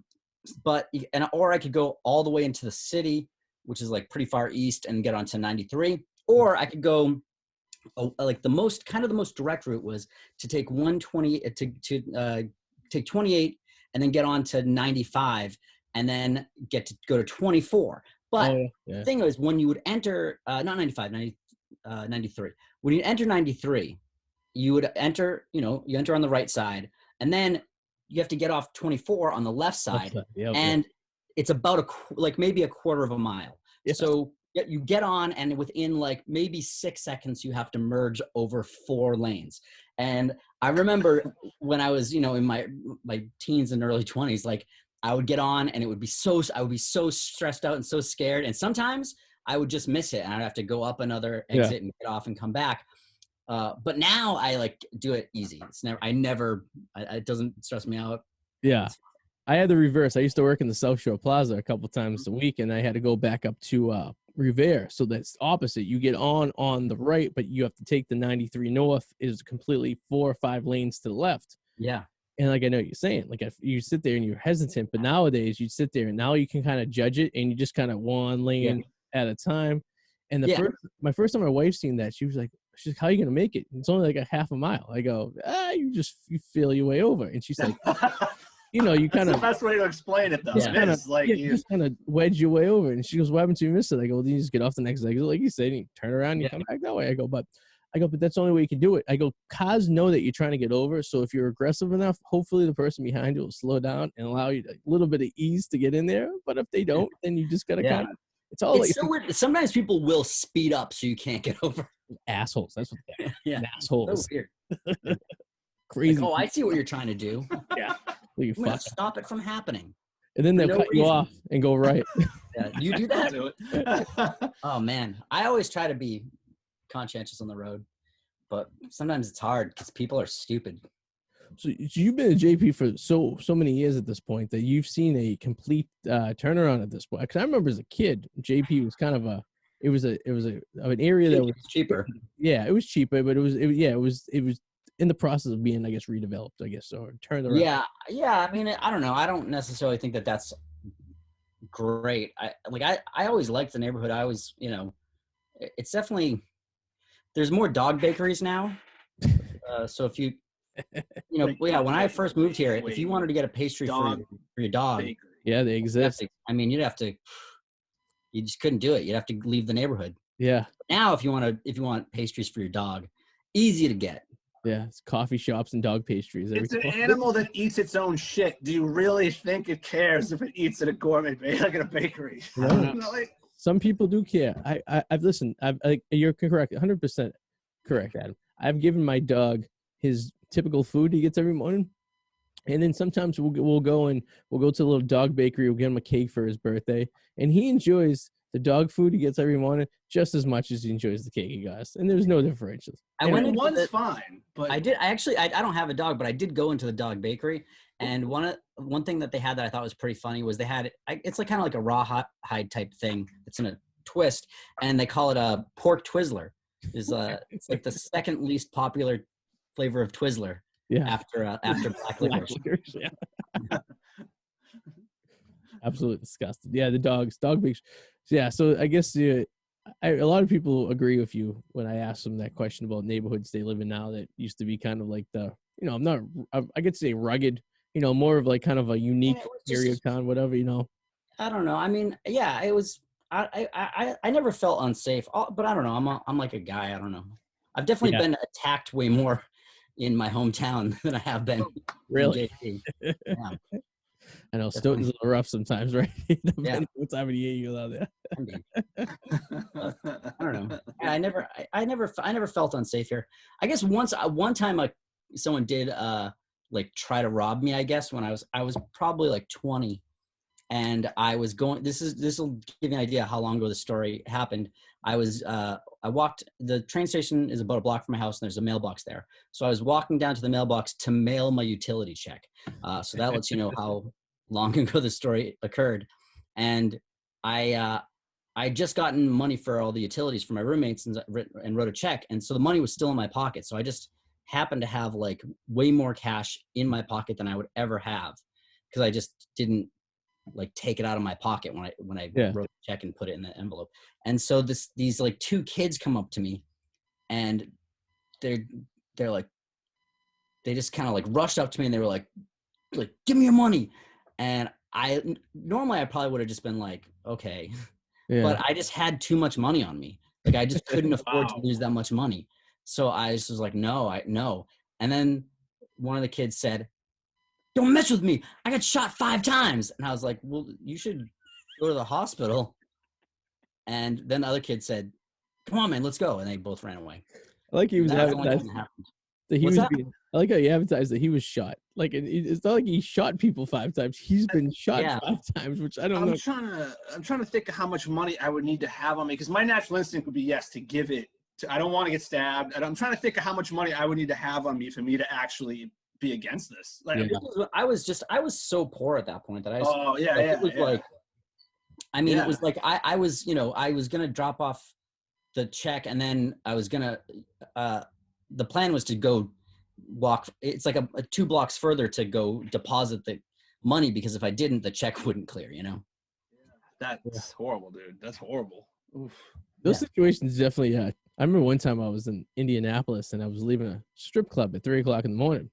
I could go all the way into the city, which is like pretty far east, and get onto 93. Or I could go like the most direct route was to take 120 take 28 and then get on to 95 and then go to 24. But the thing is, when you would enter not 95, 93. When you enter 93, you would enter, you enter on the right side, and then you have to get off 24 on the left side, and it's about maybe a quarter of a mile. Yeah. So you get on, and within like maybe 6 seconds, you have to merge over 4 lanes. And I remember when I was, in my teens and early 20s, like I would get on and I would be so stressed out and so scared. And sometimes I would just miss it and I'd have to go up another exit and get off and come back. But now I like do it easy. It doesn't stress me out. Yeah. I had the reverse. I used to work in the South Shore Plaza a couple times a week, and I had to go back up to Revere. So that's opposite. You get on the right, but you have to take the 93 North is completely 4 or 5 lanes to the left. Yeah. And like I know what you're saying, like if you sit there and you're hesitant, but nowadays you sit there and now you can kind of judge it and you just kind of one lane at a time. And my first time my wife seen that, she's like, how are you gonna make it? It's only like a half a mile. I go, you feel your way over. And she's like, you kind of. That's the best way to explain it, though. Yeah. You just kind of wedge your way over. And she goes, what happened to you, miss it? I go, well, then you just get off the next exit, like you said, and you turn around and you come back that way. I go, but that's the only way you can do it. I go, cars know that you're trying to get over. So if you're aggressive enough, hopefully the person behind you will slow down and allow you a little bit of ease to get in there. But if they don't, then you just got to kind of. It's so weird. Sometimes people will speed up so you can't get over. Assholes. That's what they are. Yeah. Assholes. So weird. Crazy. Like, I see what you're trying to do. Yeah. I'm going to stop it from happening. And then they'll cut you off and go right. Yeah. You do that? Oh, man. I always try to be conscientious on the road. But sometimes it's hard because people are stupid. So you've been a JP for so many years at this point that you've seen a complete turnaround at this point. Because I remember as a kid, JP was kind of an area that was cheaper. Yeah, it was cheaper, but it was in the process of being, I guess, redeveloped, I guess, or turned around. Yeah. I mean, I don't know. I don't necessarily think that that's great. I always liked the neighborhood. I always, it's definitely. There's more dog bakeries now. So if when I first moved here, if you wanted to get a pastry for your dog, bakery. Yeah, they exist. You just couldn't do it. You'd have to leave the neighborhood. Yeah. Now, if you want pastries for your dog, easy to get. Yeah, it's coffee shops and dog pastries. It's an animal that eats its own shit. Do you really think it cares if it eats at a gourmet like at a bakery? No. Some people do care. I've listened. You're correct, 100% correct, Adam. I've given my dog his typical food he gets every morning, and then sometimes we'll go to the little dog bakery. We'll get him a cake for his birthday, and he enjoys the dog food he gets every morning just as much as he enjoys the cake he gets, and there's no differentials. One's fine, but I don't have a dog, but I did go into the dog bakery. And one thing that they had that I thought was pretty funny was they had it's like kind of like a rawhide type thing. It's in a twist, and they call it a pork Twizzler. It's like the second least popular flavor of Twizzler. Yeah. After black licorice. Yeah. Absolutely disgusting. Yeah, the dog bakes. Yeah, so I guess a lot of people agree with you when I ask them that question about neighborhoods they live in now that used to be kind of like I could say rugged. More of like kind of a unique area of town, whatever, I don't know. I mean, yeah, it was, I never felt unsafe, but I don't know. I'm like a guy. I don't know. I've definitely been attacked way more in my hometown than I have been. Really? In JP. Yeah. I know Stoughton's a little rough sometimes, right? What time of the year you out there? I don't know. I never felt unsafe here. I guess one time someone did, try to rob me, I guess, when I was probably like 20, and I was going, this will give you an idea how long ago the story happened. I walked, the train station is about a block from my house and there's a mailbox there. So I was walking down to the mailbox to mail my utility check. So that lets you know how long ago the story occurred. And I just gotten money for all the utilities for my roommates and wrote a check. And so the money was still in my pocket. So I just happened to have like way more cash in my pocket than I would ever have, because I just didn't like take it out of my pocket when I wrote the check and put it in the envelope. And so these like 2 kids come up to me, and they're like, they just kind of like rushed up to me and they were like give me your money. And normally I probably would have just been like, okay, but I just had too much money on me. Like I just couldn't afford to lose that much money. So I just was like, no. And then one of the kids said, don't mess with me. I got shot 5 times. And I was like, well, you should go to the hospital. And then the other kid said, come on, man, let's go. And they both ran away. I like he was having that. I like how you advertised that he was shot. Like it's not like he shot people 5 times. He's been shot 5 times, which I don't know. I'm trying to think of how much money I would need to have on me, because my natural instinct would be yes to give it. I don't want to get stabbed, and I'm trying to think of how much money I would need to have on me for me to actually be against this. Like, I was so poor at that point that it was like I was, I was gonna drop off the check, and then I was gonna the plan was to go walk. It's like a 2 blocks further to go deposit the money, because if I didn't, the check wouldn't clear. That's horrible, dude. That's horrible. Oof. Those situations definitely. I remember one time I was in Indianapolis and I was leaving a strip club at 3:00 in the morning,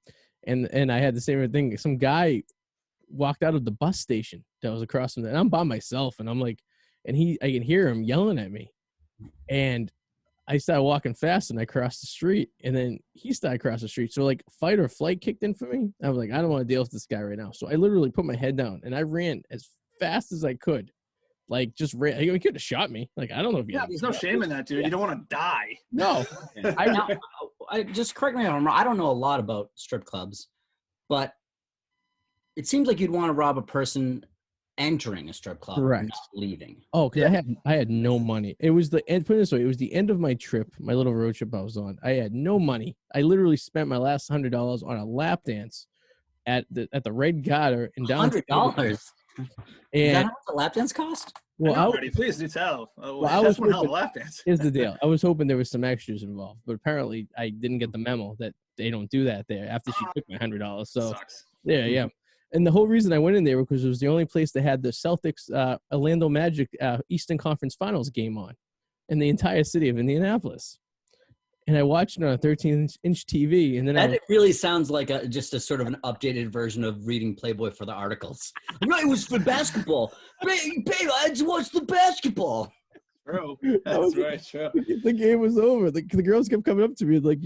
and I had the same thing. Some guy walked out of the bus station that was across from there, and I'm by myself, and I'm like, and I can hear him yelling at me, and I started walking fast, and I crossed the street, and then he started across the street. So like fight or flight kicked in for me. I was like, I don't want to deal with this guy right now. So I literally put my head down and I ran as fast as I could. Like just ran. He could have shot me. Like I don't know if there's no shame in that, dude. You don't want to die. No. I just correct me if I'm wrong. I don't know a lot about strip clubs, but it seems like you'd want to rob a person entering a strip club, correct, not leaving. Oh, because I had no money. It was the end. Put it this way, it was the end of my trip, my little road trip I was on. I had no money. I literally spent my last $100 on a lap dance at the Red Garter in downtown. $100. And is that how much a lap dance cost? Well, please do tell. That's one hell of a lap dance. Here's the deal. I was hoping there was some extras involved, but apparently I didn't get the memo that they don't do that there after she took my $100. So sucks. Yeah. And the whole reason I went in there was because it was the only place that had the Celtics Orlando Magic Eastern Conference Finals game on in the entire city of Indianapolis. And I watched it on a 13-inch TV. And then it really sounds like just a sort of an updated version of reading Playboy for the articles. Right, it was for basketball. Babe, I had to watch the basketball. Bro, that's right, true. The game was over. The girls kept coming up to me like,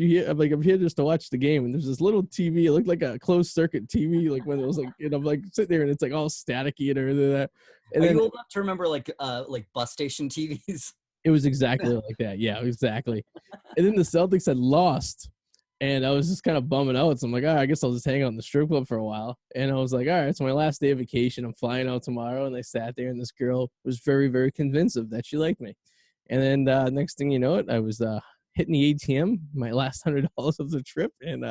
I'm here just to watch the game. And there's this little TV. It looked like a closed circuit TV, like when it was like, and I'm like sitting there and it's like all staticky and everything like that. And Are you old enough to remember like bus station TVs? It was exactly like that. Yeah, exactly. And then the Celtics had lost, and I was just kind of bumming out. So I'm like, all right, I guess I'll just hang out in the strip club for a while. And I was like, all right, it's my last day of vacation. I'm flying out tomorrow. And I sat there, and this girl was very, very convincing that she liked me. And then next thing you know it, I was hitting the ATM, my last $100 of the trip. And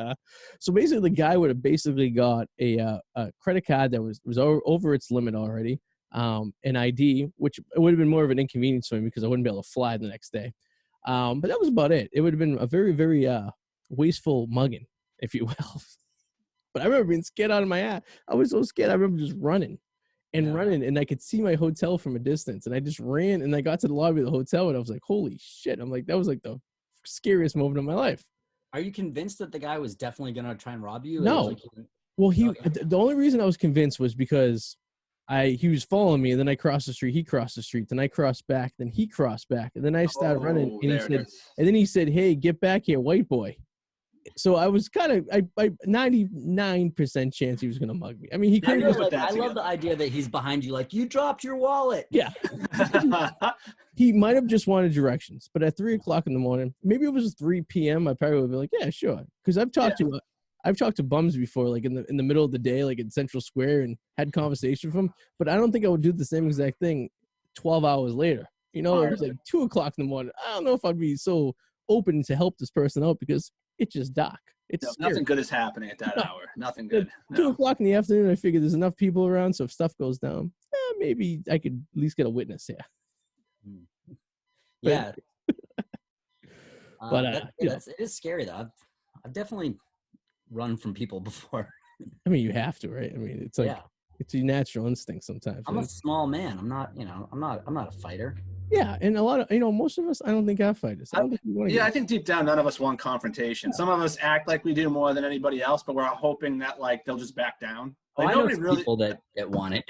so basically the guy would have basically got a credit card that was over its limit already. An ID, which would have been more of an inconvenience for me because I wouldn't be able to fly the next day. But that was about it. It would have been a very, very wasteful mugging, if you will. But I remember being scared out of my ass. I was so scared. I remember just running, and I could see my hotel from a distance. And I just ran, and I got to the lobby of the hotel, and I was like, holy shit. I'm like, that was like the scariest moment of my life. Are you convinced that the guy was definitely going to try and rob you? No. Well, the only reason I was convinced was because he was following me, and then I crossed the street, he crossed the street, then I crossed back, then he crossed back, and then I started running, and then he said, hey, get back here, white boy. So I was kind of, I 99% chance he was going to mug me. I mean, he could have. I love the idea that he's behind you, like, you dropped your wallet. Yeah. He might have just wanted directions, but at 3:00 in the morning, maybe it was 3 p.m., I probably would be like, yeah, sure. Because I've talked to bums before, like in the middle of the day, like in Central Square, and had conversation with them. But I don't think I would do the same exact thing 12 hours later. You know, it was like 2:00 in the morning. I don't know if I'd be so open to help this person out because it's just dark. Nothing good is happening at that hour. Nothing good. No. 2:00 in the afternoon, I figured there's enough people around, so if stuff goes down, maybe I could at least get a witness here. Yeah. But it is scary though. I've definitely run from people before. I mean, you have to, right? I mean, it's like it's your natural instinct sometimes. I'm a small man. I'm not a fighter. Yeah, and a lot of most of us, I don't think are fighters. I think deep down, none of us want confrontation. Some of us act like we do more than anybody else, but we're hoping that like they'll just back down. Like, I know people that want it.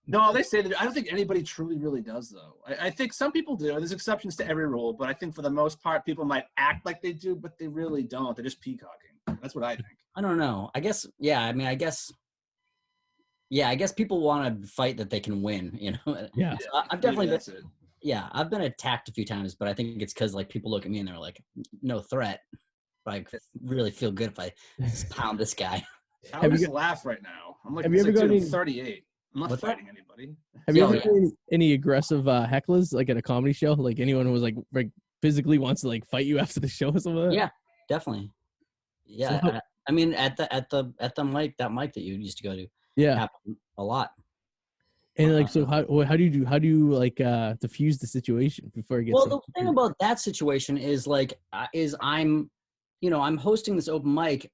No, they say that. I don't think anybody truly really does, though. I think some people do. There's exceptions to every rule, but I think for the most part, people might act like they do, but they really don't. They're just peacocking. That's what I think. I don't know. I guess people want to fight that they can win, you know? Yeah. So I've definitely I've been attacked a few times, but I think it's because like people look at me and they're like, no threat. but I really feel good if I just pound this guy. I would just laugh right now. I'm like, have you ever dude, got I'm any, 38. I'm not What's fighting that? anybody. have you Oh, ever yeah. got any aggressive hecklers like at a comedy show? Like anyone who was like physically wants to like fight you after the show or something like that? Yeah, definitely. Yeah, So I mean, at the mic, that mic that you used to go to, yeah. happened a lot. And like, so how do you like diffuse the situation before it gets? Well, like, the thing about that situation is like, I'm hosting this open mic,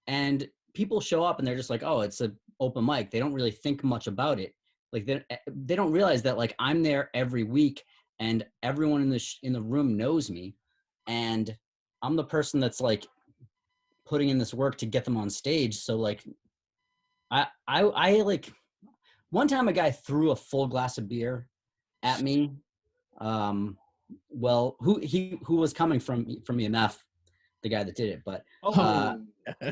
and people show up and they're just like, oh, it's an open mic. They don't really think much about it. Like they don't realize that like I'm there every week, and everyone in the room knows me, and I'm the person that's like putting in this work to get them on stage. So like, I like. One time a guy threw a full glass of beer at me. Well, who was coming from EMF, the guy that did it, but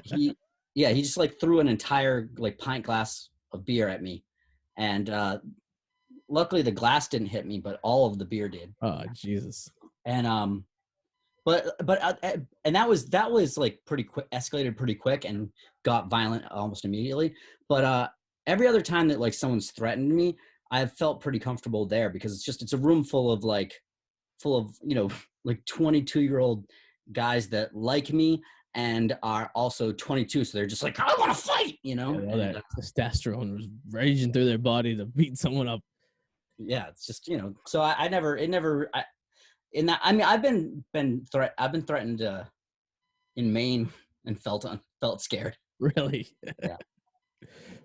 he just like threw an entire like pint glass of beer at me, and luckily the glass didn't hit me, but all of the beer did. oh Jesus! And and that was like pretty quick, escalated pretty quick, and got violent almost immediately. But every other time that like someone's threatened me, I've felt pretty comfortable there, because it's a room full of like 22-year-old guys that like me and are also 22, so they're just like, I want to fight, Yeah, all that testosterone was raging through their body to beat someone up. Yeah, it's just so I've been threatened in Maine and felt scared. Really? Yeah.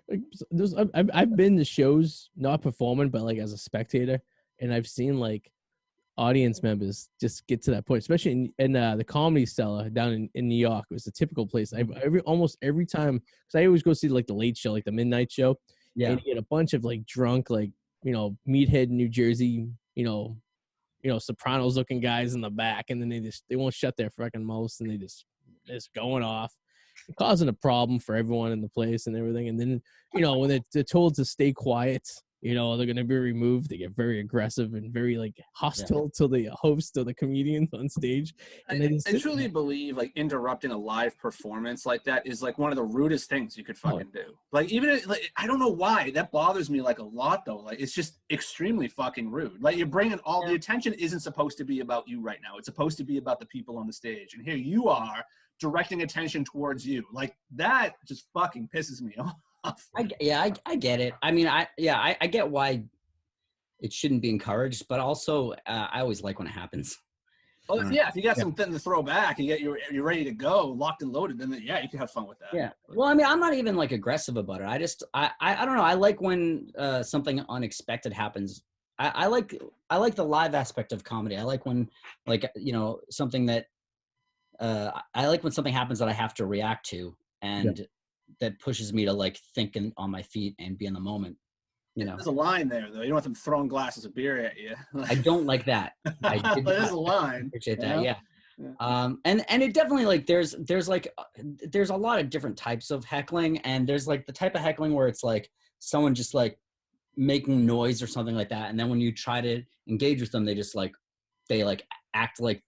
Like, I've been to shows, not performing, but like as a spectator, and I've seen like audience members just get to that point, especially in the Comedy Cellar down in New York. It was a typical place. Almost every time, because I always go see like the late show, like the midnight show, and you get a bunch of like drunk, like meathead New Jersey, Sopranos looking guys in the back, and then they won't shut their fucking mouths, and they just going off, causing a problem for everyone in the place and everything. And then when they're told to stay quiet, they're going to be removed. They get very aggressive and very like hostile to the host or the comedians on stage. And I truly believe like interrupting a live performance like that is like one of the rudest things you could fucking do. Like even like, I don't know why that bothers me like a lot though. Like it's just extremely fucking rude. Like you're bringing all the attention isn't supposed to be about you right now. It's supposed to be about the people on the stage. And here you are directing attention towards you. Like that just fucking pisses me off. I get it. I mean, I get why it shouldn't be encouraged, but also I always like when it happens. Well, if you got something to throw back and you're ready to go, locked and loaded, then you can have fun with that. Yeah. Well, I mean, I'm not even like aggressive about it. I don't know. I like when something unexpected happens. I like the live aspect of comedy. I like when something that I like when something happens that I have to react to, and that pushes me to like think on my feet and be in the moment. There's a line there though. You don't want them throwing glasses of beer at you. I don't like that. There's a line. Appreciate that. Yeah. And it definitely like there's a lot of different types of heckling, and there's like the type of heckling where it's like someone just like making noise or something like that, and then when you try to engage with them, they act like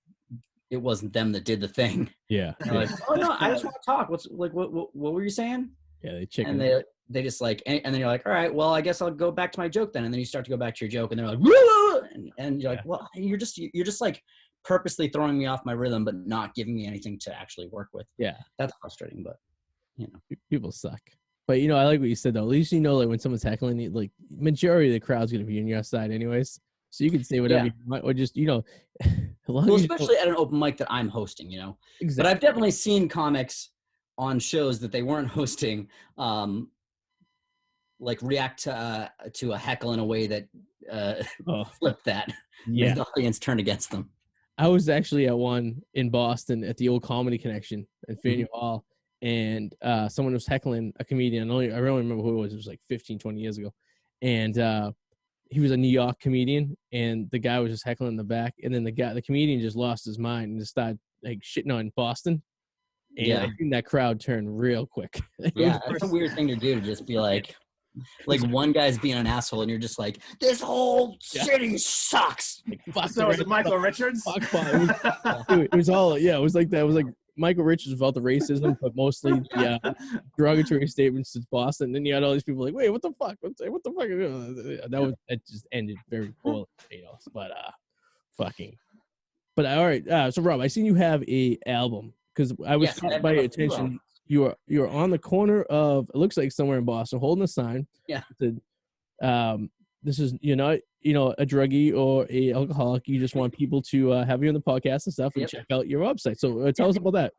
it wasn't them that did the thing. Yeah. Like, oh no, I just want to talk. What were you saying? Yeah, they chicken. And they just like, and then you're like, all right, well, I guess I'll go back to my joke then. And then you start to go back to your joke, and they're like, woo! And you're like, well, you're just like purposely throwing me off my rhythm, but not giving me anything to actually work with. Yeah, that's frustrating, but people suck. But I like what you said though. At least like when someone's heckling you, like majority of the crowd's gonna be on your side anyways. So you can say whatever you want, or just well, especially at an open mic that I'm hosting, Exactly. But I've definitely seen comics on shows that they weren't hosting, like react to a heckle in a way that flipped that. Yeah, the audience turned against them. I was actually at one in Boston at the old Comedy Connection in Faneuil Hall, and someone was heckling a comedian. I don't remember who it was. It was like 15, 20 years ago, and he was a New York comedian, and the guy was just heckling in the back, and then the comedian just lost his mind and just started like shitting on Boston. And I think that crowd turned real quick. Yeah, it's a weird thing to do, to just be like one guy's being an asshole, and you're just like, this whole city sucks. So was it Michael Richards? It was all, it was like that. It was like Michael Richards without the racism, but mostly the derogatory statements to Boston. And then you had all these people like, wait, what the fuck? What the fuck? That just ended very poorly, But fucking. But all right. So Rob, I seen you have a album because I was caught by your attention. You're on the corner of, it looks like somewhere in Boston, holding a sign. Yeah. This is, you're not, a druggie or a alcoholic. You just want people to have you on the podcast and stuff and check out your website. So tell us about that.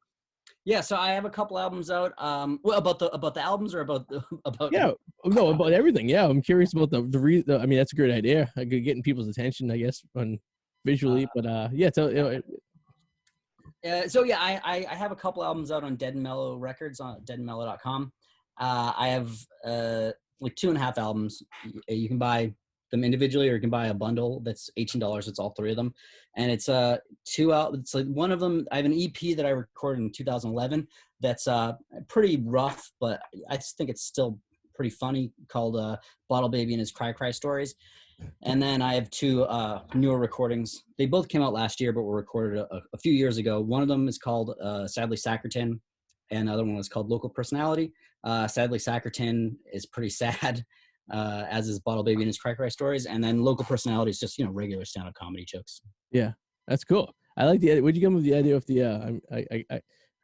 Yeah, so I have a couple albums out. About the albums or about about everything. Yeah, I'm curious about the I mean, that's a great idea. Getting people's attention, I guess, on visually. But tell. So yeah, I have a couple albums out on Dead and Mellow Records on deadandmellow.com. I have like 2.5 albums. You can buy them individually, or you can buy a bundle that's $18. It's all 3 of them, and it's two out. It's like one of them. I have an EP that I recorded in 2011. That's pretty rough, but I think it's still pretty funny. Called "Bottle Baby and His Cry Cry Stories." And then I have 2 newer recordings. They both came out last year, but were recorded a few years ago. One of them is called Sadly Sackerton, and the other one was called Local Personality. Sadly Sackerton is pretty sad, as is Bottle Baby and His Cry Cry Stories. And then Local Personality is just, regular stand-up comedy jokes. Yeah, that's cool. I like the idea. Where'd you come with the idea of the,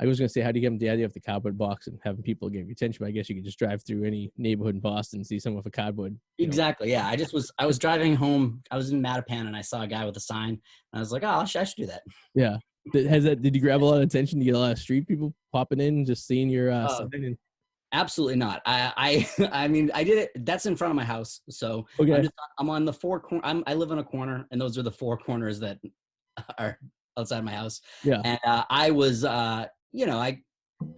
I was going to say, how do you get them the idea of the cardboard box and having people give you attention? But I guess you could just drive through any neighborhood in Boston and see someone with a cardboard. Exactly. Yeah. I was driving home. I was in Mattapan and I saw a guy with a sign. And I was like, oh, I should do that. Yeah. Did you grab a lot of attention? Did you get a lot of street people popping in, just seeing your sign? Absolutely not. I mean, I did it. That's in front of my house. So okay. I'm on the 4 corners. I live in a corner, and those are the 4 corners that are outside my house. Yeah. And I was, I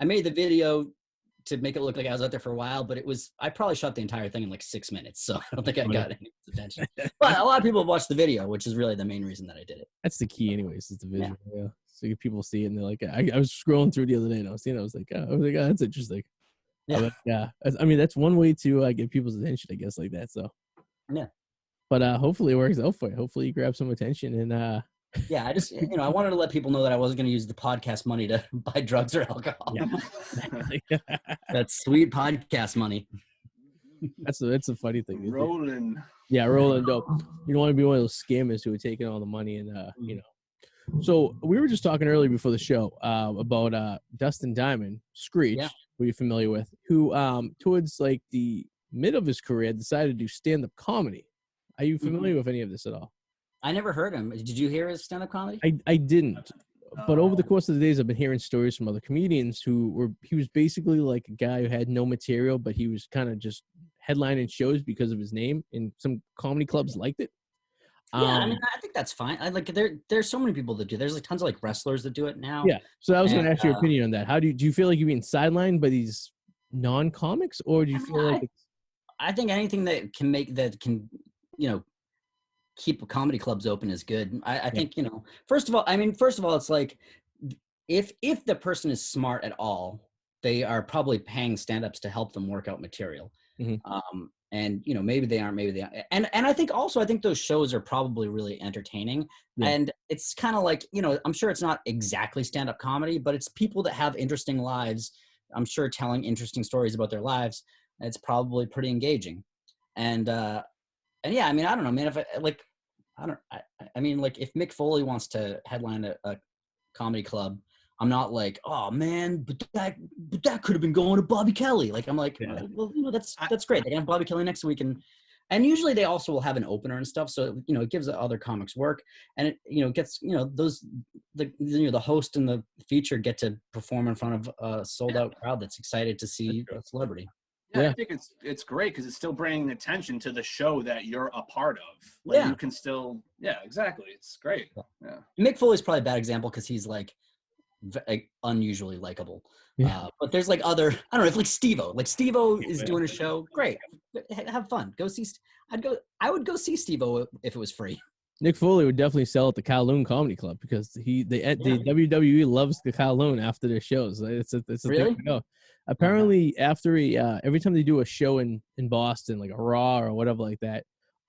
made the video to make it look like I was out there for a while, but I probably shot the entire thing in like 6 minutes. So I don't think I got any attention. But a lot of people have watched the video, which is really the main reason that I did it. That's the key anyways, is the visual. Yeah. So people see it and they're like, I was scrolling through the other day and I was like, oh, that's interesting. Yeah. Yeah. I mean, that's one way to get people's attention, I guess, like that. So yeah. But hopefully it works out for you. Hopefully you grab some attention and yeah, I just, I wanted to let people know that I wasn't going to use the podcast money to buy drugs or alcohol. Yeah. That's sweet podcast money. That's a funny thing. Rolling. Yeah, rolling dope. You don't want to be one of those scammers who are taking all the money and, So we were just talking earlier before the show about Dustin Diamond, Screech, who you're familiar with, who towards like the mid of his career decided to do stand-up comedy. Are you familiar with any of this at all? I never heard him. Did you hear his stand-up comedy? I didn't. But over the course of the days, I've been hearing stories from other comedians he was basically like a guy who had no material, but he was kind of just headlining shows because of his name, and some comedy clubs liked it. Yeah, I mean, I think that's fine. There's so many people that do. There's like tons of like wrestlers that do it now. Yeah. So I was going to ask your opinion on that. Do you feel like you're being sidelined by these non-comics, or do you feel like I think anything that can keep comedy clubs open is good. I think, first of all, it's like if the person is smart at all, they are probably paying stand-ups to help them work out material. Mm-hmm. And maybe they aren't, and I think those shows are probably really entertaining. Yeah. And it's kind of like, I'm sure it's not exactly stand-up comedy, but it's people that have interesting lives, I'm sure, telling interesting stories about their lives. It's probably pretty engaging. And yeah, I mean, I don't know, man. If Mick Foley wants to headline a comedy club, I'm not like, oh man, but that could have been going to Bobby Kelly. Like, I'm like, well, that's great. They can have Bobby Kelly next week, and usually they also will have an opener and stuff. So it gives the other comics work, and it gets the host and the feature get to perform in front of a sold out crowd that's excited to see a celebrity. Yeah, I think it's great because it's still bringing attention to the show that you're a part of. You can still, exactly. It's great. Yeah. Mick Foley's probably a bad example because he's like unusually likable. Yeah. But there's like other, I don't know, if like Steve-O is doing a show, great. Have fun. Go see. I would go see Steve-O if it was free. Nick Foley would definitely sell at the Kowloon Comedy Club because the WWE loves the Kowloon after their shows. It's a really? thing to go. Apparently, after every time they do a show in Boston, like a Raw or whatever like that,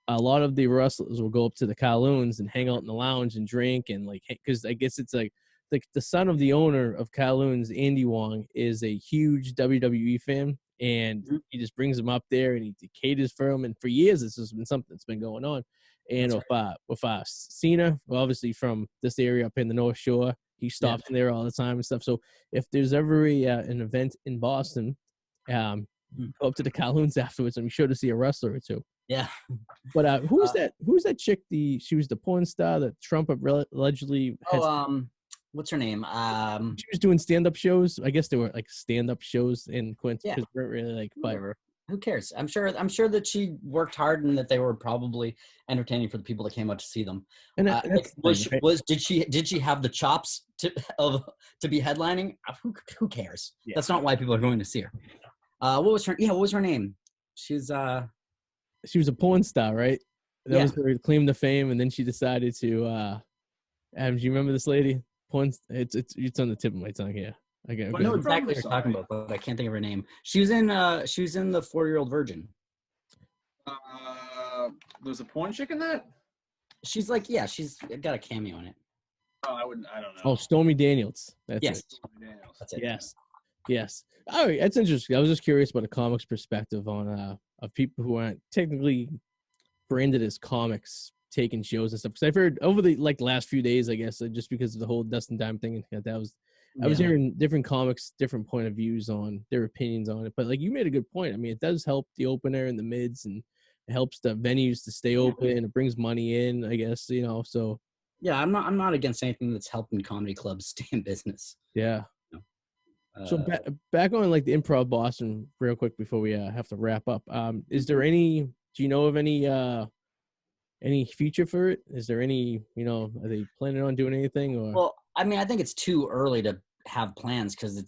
a lot of the wrestlers will go up to the Kowloons and hang out in the lounge and drink and because I guess it's like the son of the owner of Kowloon's, Andy Wong, is a huge WWE fan, and he just brings him up there and he caters for him. And for years, this has been something that's been going on. And with Cena, obviously from this area up in the North Shore, he stops in there all the time and stuff. So if there's ever an event in Boston, go up to the Kowloons afterwards, and be sure to see a wrestler or two. Yeah. But who's that chick? She was the porn star that Trump allegedly had. What's her name? She was doing stand-up shows. I guess they were like stand-up shows in Quincy, because weren't really like. Whatever. Who cares? I'm sure that she worked hard and that they were probably entertaining for the people that came out to see them. And did she have the chops to be headlining? Who cares? Yeah. That's not why people are going to see her. What was her name? She was a porn star, right? That was her claim to fame, and then she decided to. Do you remember this lady? Porn. It's on the tip of my tongue here. I know exactly what you're talking about, but I can't think of her name. She was in the 4-Year-Old Virgin. There's a porn chick in that? She's she's got a cameo in it. Oh, I don't know. Oh, Stormy Daniels. That's it. Stormy Daniels. That's it. Yes. All right, that's interesting. I was just curious about a comics perspective on of people who aren't technically branded as comics taking shows and stuff. Because I've heard over the last few days, I guess, just because of the whole Dustin Dime thing, and I was hearing different comics, different point of views on their opinions on it. But you made a good point. I mean, it does help the opener and the mids, and it helps the venues to stay open. It brings money in, I guess, so. Yeah, I'm not against anything that's helping comedy clubs stay in business. Yeah. So back on the Improv Boston real quick before we have to wrap up. Is there do you know of any future for it? Is there any, are they planning on doing anything? Or? Well, I mean, I think it's too early to have plans because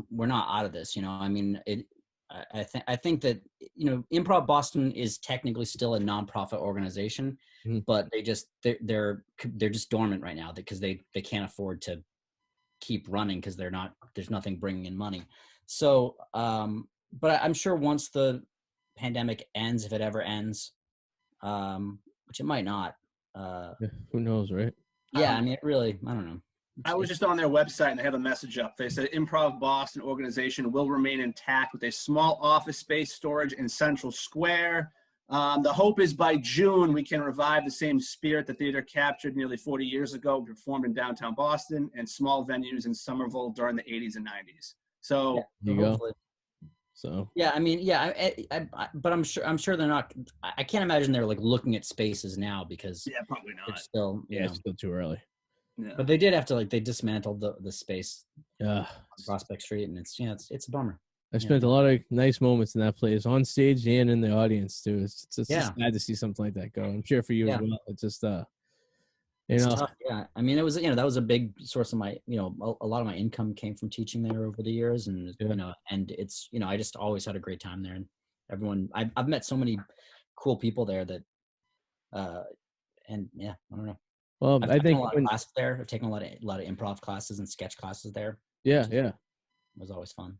we're not out of this, I mean, I think that, Improv Boston is technically still a nonprofit organization, but they're just dormant right now because they can't afford to keep running because there's nothing bringing in money. So, but I'm sure once the pandemic ends, if it ever ends, which it might not. Who knows, right? Yeah, I mean, I don't know. I was just on their website and they have a message up. They said Improv Boston organization will remain intact with a small office space storage in Central Square. The hope is by June we can revive the same spirit the theater captured nearly 40 years ago, performed in downtown Boston and small venues in Somerville during the 80s and 90s. So there you go. So I mean, but I'm sure they're not. I can't imagine they're looking at spaces now because probably not. It's still it's still too early. Yeah. But they did have to they dismantled the space on Prospect Street, and it's a bummer. I spent a lot of nice moments in that place, on stage and in the audience too. It's just sad to see something like that go. I'm sure for you as well. It's just it's tough. Yeah, I mean, it was that was a big source of my a lot of my income came from teaching there over the years, and and it's I just always had a great time there, and everyone I've met so many cool people there that and I don't know. Well, I've taken a lot of classes there. I've taken a lot of improv classes and sketch classes there. Yeah. It was always fun.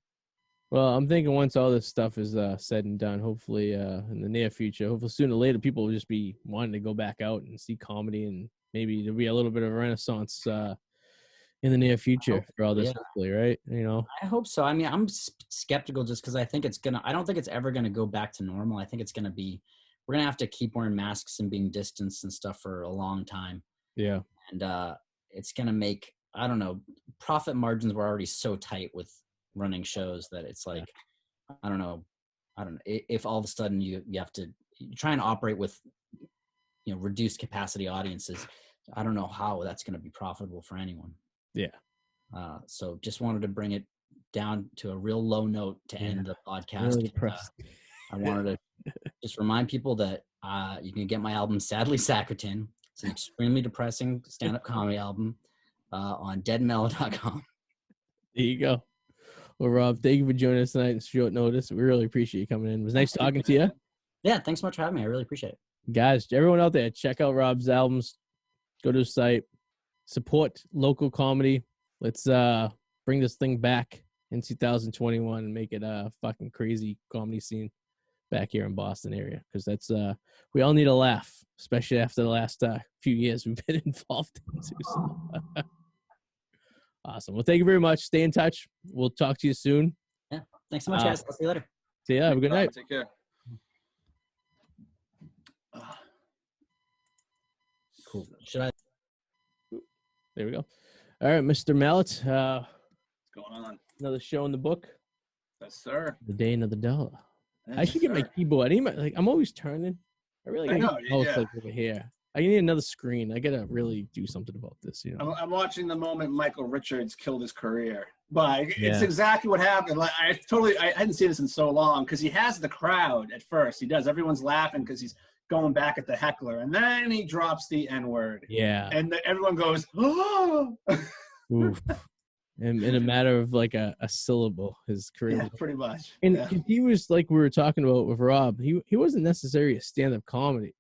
Well, I'm thinking once all this stuff is said and done, hopefully in the near future, hopefully sooner or later, people will just be wanting to go back out and see comedy, and maybe there'll be a little bit of a renaissance in the near future for all this, hopefully, right? I hope so. I mean, I'm skeptical just because I think I don't think it's ever going to go back to normal. I think it's going to be, we're going to have to keep wearing masks and being distanced and stuff for a long time. Yeah. And it's going to make, I don't know, profit margins were already so tight with running shows that it's I don't know if all of a sudden you have to try and operate with, reduced capacity audiences. I don't know how that's going to be profitable for anyone. Yeah. So just wanted to bring it down to a real low note to end the podcast. Really I wanted to just remind people that you can get my album, Sadly Sacritan. It's an extremely depressing stand-up comedy album on deadmellow.com. There you go. Well, Rob, thank you for joining us tonight at short notice. We really appreciate you coming in. It was nice talking to you. Yeah, thanks so much for having me. I really appreciate it. Guys, everyone out there, check out Rob's albums. Go to his site. Support local comedy. Let's bring this thing back in 2021 and make it a fucking crazy comedy scene back here in Boston area, because that's we all need a laugh, especially after the last few years we've been involved into. So. Awesome. Well, thank you very much. Stay in touch. We'll talk to you soon. Yeah. Thanks so much, guys. I'll see you later. See ya. Have a good night. Take care. Cool. Should I? There we go. All right, Mr. Mallet. What's going on? Another show in the book. Yes, sir. The Day Another Dollar. Yes, I should get my keyboard. I'm always turning. I really gotta get my mouse, like, over here. I need another screen. I gotta really do something about this. You know. I'm watching the moment Michael Richards killed his career. But it's exactly what happened. Like I hadn't seen this in so long because he has the crowd at first. He does. Everyone's laughing because he's going back at the heckler, and then he drops the N-word. Yeah. And everyone goes, oh. Oof. And in a matter of like a syllable, his career. Yeah, pretty much. And he was, like we were talking about with Rob, he wasn't necessarily a stand-up comic.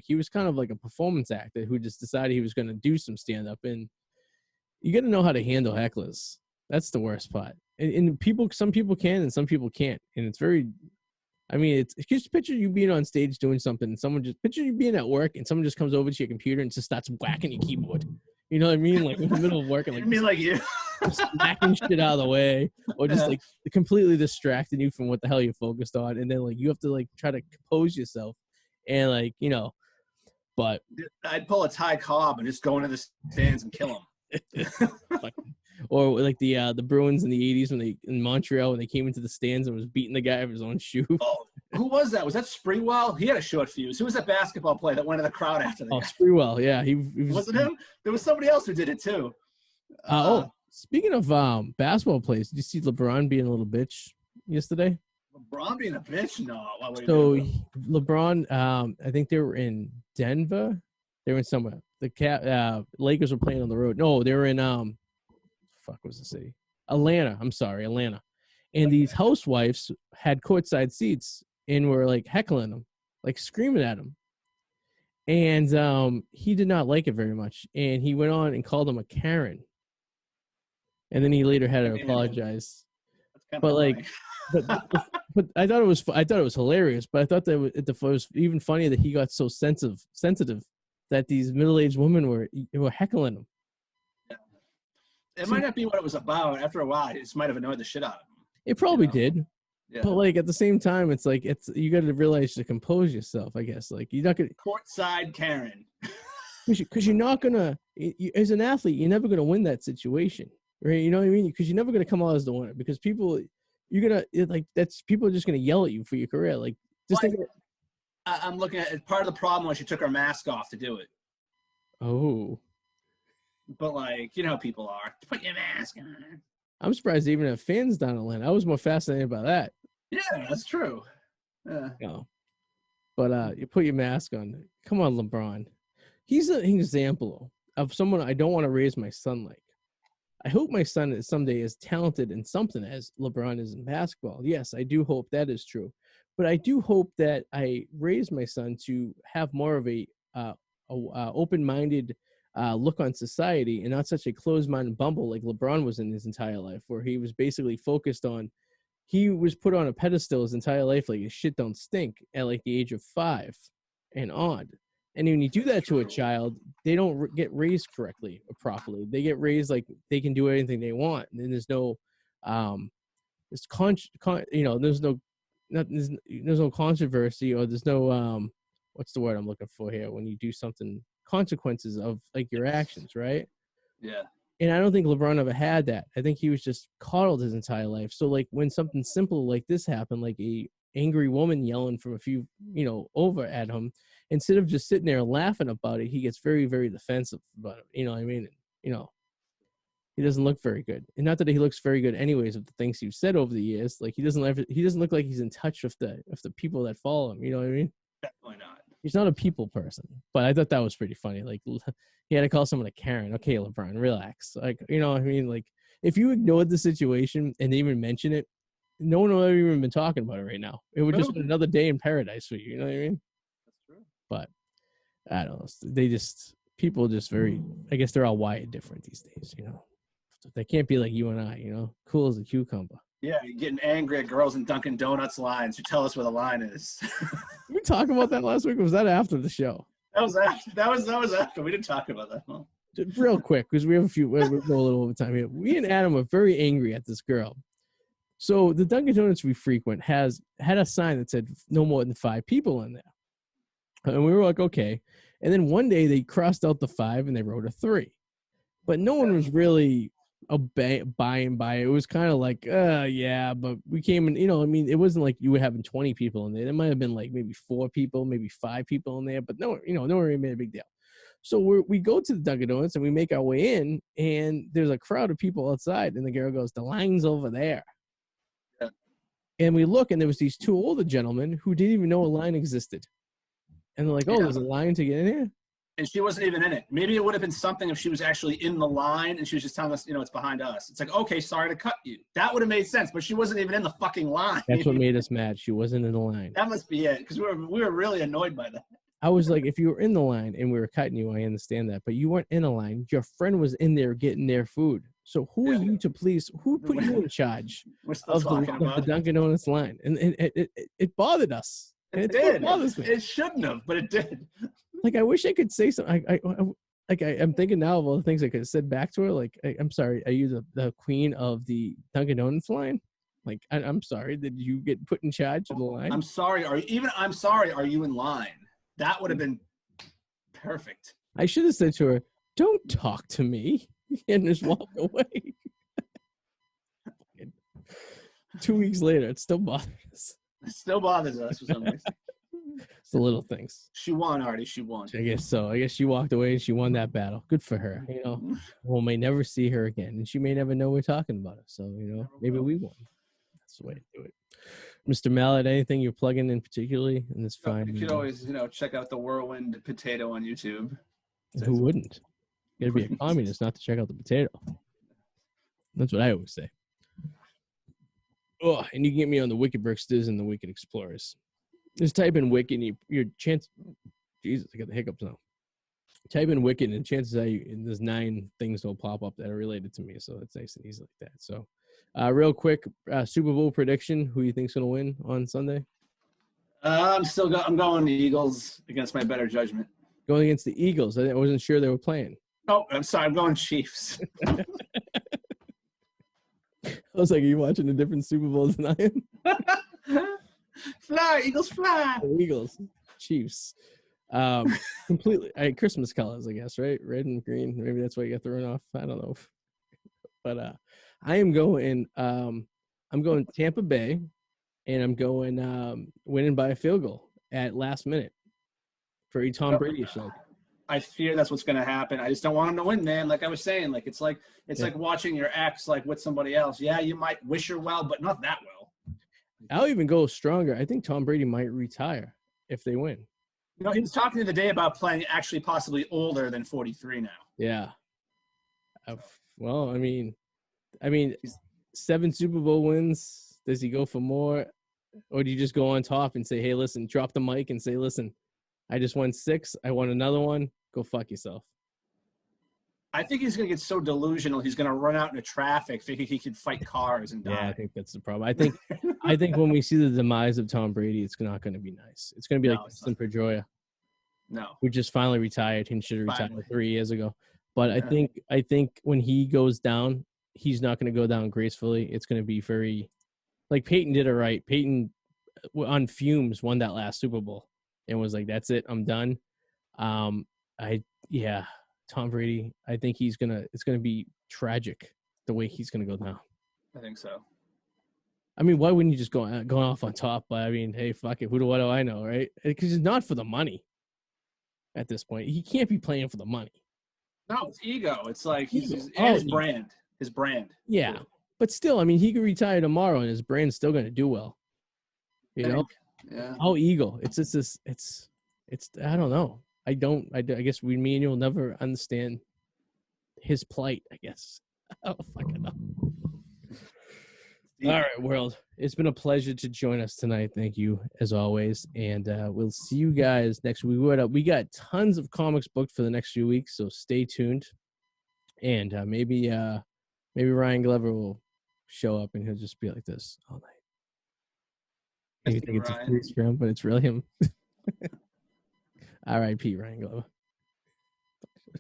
He was kind of like a performance actor who just decided he was going to do some stand-up. And you got to know how to handle hecklers. That's the worst part. And some people can and some people can't. And it's very, I mean, it's just picture you being on stage doing something and someone just, picture you being at work and someone just comes over to your computer and just starts whacking your keyboard. You know what I mean? Like in the middle of work. And, like, I mean, like you. smacking shit out of the way, or just like completely distracting you from what the hell you're focused on, and then like you have to like try to compose yourself, and like but I'd pull a Ty Cobb and just go into the stands and kill him. Or like the Bruins in the 80s in Montreal when they came into the stands and was beating the guy with his own shoe. Oh, who was that? Was that Sprewell? He had a short fuse. Who was that basketball player that went in the crowd after that? Oh, Sprewell, yeah, he was. Wasn't him? There was somebody else who did it too. Speaking of basketball players, did you see LeBron being a little bitch yesterday? LeBron being a bitch? No. So LeBron, I think they were in Denver. They were in somewhere. The Lakers were playing on the road. No, they were in fuck was the city? Atlanta. I'm sorry, Atlanta. And these housewives had courtside seats and were like heckling him, like screaming at him. And he did not like it very much. And he went on and called him a Karen. And then he later had to apologize. But like, but I thought it was hilarious. But I thought that it was even funnier that he got so sensitive that these middle-aged women were heckling him. It might not be what it was about. After a while, it just might have annoyed the shit out of him. It probably did. Yeah. But like at the same time, it's like you got to realize to compose yourself. I guess like you're not gonna courtside Karen. Because you're not gonna, as an athlete, you're never gonna win that situation, right? You know what I mean? Because you're never gonna come out as the winner. Because people, people are just gonna yell at you for your career. Like just think. I'm looking at it. Part of the problem was she took her mask off to do it. Oh. But like, you know how people are. Put your mask on. I'm surprised they even have fans down in Atlanta. I was more fascinated by that. Yeah, that's true. Yeah. No. But you put your mask on. Come on, LeBron. He's an example of someone I don't want to raise my son like. I hope my son is someday as talented in something as LeBron is in basketball. Yes, I do hope that is true. But I do hope that I raise my son to have more of a open-minded look on society and not such a closed-minded bumble like LeBron was in his entire life, where he was basically focused on, he was put on a pedestal his entire life, like his shit don't stink at like the age of 5 and on. And when you do that to a child, they don't get raised correctly or properly. They get raised like they can do anything they want. And then there's no, there's no controversy, or there's no, what's the word I'm looking for here? When you do something, consequences of like your actions, right? Yeah. And I don't think LeBron ever had that. I think he was just coddled his entire life. So like when something simple like this happened, like a angry woman yelling from a few, over at him, instead of just sitting there and laughing about it, he gets very, very defensive about it. You know what I mean? He doesn't look very good. And not that he looks very good anyways of the things you've said over the years. Like he doesn't look like he's in touch with the people that follow him. You know what I mean? Definitely not. He's not a people person. But I thought that was pretty funny. Like he had to call someone a Karen. Okay, LeBron, relax. Like, you know what I mean? Like if you ignored the situation and they even mention it, no one would have even been talking about it right now. It would just be another day in paradise for you. You know what I mean? That's true. But I don't know. People just very, I guess they're all wired different these days, They can't be like you and I, cool as a cucumber. Yeah, you're getting angry at girls in Dunkin' Donuts lines who tell us where the line is. Did we talk about that last week, or was that after the show? That was after. That was after. We didn't talk about that. Well, real quick, because we have a few, we're going a little over time here. Me and Adam are very angry at this girl. So the Dunkin' Donuts we frequent had a sign that said no more than 5 people in there. And we were like, okay. And then one day they crossed out the 5 and they wrote a 3. But no one was really buying by it. It was kind of like, yeah, but we came in, I mean, it wasn't like you were having 20 people in there. There might have been like maybe 4 people, maybe 5 people in there, but no one really made a big deal. So we go to the Dunkin' Donuts and we make our way in, and there's a crowd of people outside, and the girl goes, the line's over there. Yeah. And we look, and there was these 2 older gentlemen who didn't even know a line existed. And they're like, oh, there's a line to get in here? And she wasn't even in it. Maybe it would have been something if she was actually in the line and she was just telling us, it's behind us. It's like, okay, sorry to cut you. That would have made sense, but she wasn't even in the fucking line. That's what made us mad. She wasn't in the line. That must be it, because we were really annoyed by that. I was like, if you were in the line and we were cutting you, I understand that. But you weren't in a line. Your friend was in there getting their food. So who are you to police? Who put you in charge of the Dunkin' Donuts line? And it bothered us. It did. It shouldn't have, but it did. Like, I wish I could say something. I'm thinking now of all the things I could have said back to her. Like, I'm sorry, are you the queen of the Dunkin' Donuts line? Like, I'm sorry, did you get put in charge of the line? I'm sorry. Are you in line? That would have been perfect. I should have said to her, don't talk to me, and just walk away. 2 weeks later, it still bothers us. It still bothers us for some reason. It's the little things. She won, Arty. She won. I guess so. I guess she walked away and she won that battle. Good for her. We'll may never see her again, and she may never know we're talking about her. So, maybe we won. That's the way to do it. Mr. Mallet, anything you're plugging in particularly in this fine? You could always, check out the Whirlwind Potato on YouTube. Who wouldn't? You gotta be a communist not to check out the potato. That's what I always say. Oh, and you can get me on the Wicked Bricksters and the Wicked Explorers. Just type in Wicked, and your chance. Jesus, I got the hiccups now. Type in Wicked, and chances are there's 9 things that'll pop up that are related to me. So it's nice and easy like that. So, real quick, Super Bowl prediction: who you think's gonna win on Sunday? I'm going the Eagles against my better judgment. Going against the Eagles. I wasn't sure they were playing. Oh, I'm sorry. I'm going Chiefs. I was like, are you watching a different Super Bowl than I am? Fly, Eagles, fly. Eagles, Chiefs. Completely. Christmas colors, I guess, right? Red and green. Maybe that's why you got thrown off. I don't know. But I am going. I'm going Tampa Bay, and I'm going winning by a field goal at last minute for a Tom Brady show. I fear that's what's going to happen. I just don't want him to win, man. Like I was saying, it's like watching your ex with somebody else. Yeah, you might wish her well, but not that well. I'll even go stronger. I think Tom Brady might retire if they win. He was talking the other day about playing actually possibly older than 43 now. Yeah. Well, I mean, 7 Super Bowl wins. Does he go for more? Or do you just go on top and say, hey, listen, drop the mic and say, listen, I just won 6. I won another one. Go fuck yourself. I think he's going to get so delusional. He's going to run out into traffic thinking he could fight cars and die. Yeah, I think that's the problem. I think when we see the demise of Tom Brady, it's not going to be nice. It's going to be like Dustin Pedroia. No. Who just finally retired. He should have retired 3 years ago. But yeah. I think when he goes down, he's not going to go down gracefully. It's going to be very like Peyton did it right. Peyton on fumes won that last Super Bowl and was like, that's it, I'm done. Tom Brady, I think it's gonna be tragic the way he's gonna go down. I think so. I mean, why wouldn't you just go off on top? But I mean, hey, fuck it. What do I know, right? Because it's not for the money at this point. He can't be playing for the money. No, it's ego. It's like his brand. His brand. Yeah. But still, I mean, he could retire tomorrow and his brand's still gonna do well. You know? Yeah. Oh, ego. It's I don't know. I guess me and you will never understand his plight, I guess. I don't fucking know. All right, world. It's been a pleasure to join us tonight. Thank you, as always. And we'll see you guys next week. We got tons of comics booked for the next few weeks, so stay tuned. And maybe Ryan Glover will show up and he'll just be like this all night. You think it's a freeze for him, but it's really him. R.I.P. Ryan Glover.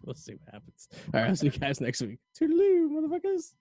We'll see what happens. All right, I'll see you guys next week. Toodaloo, motherfuckers.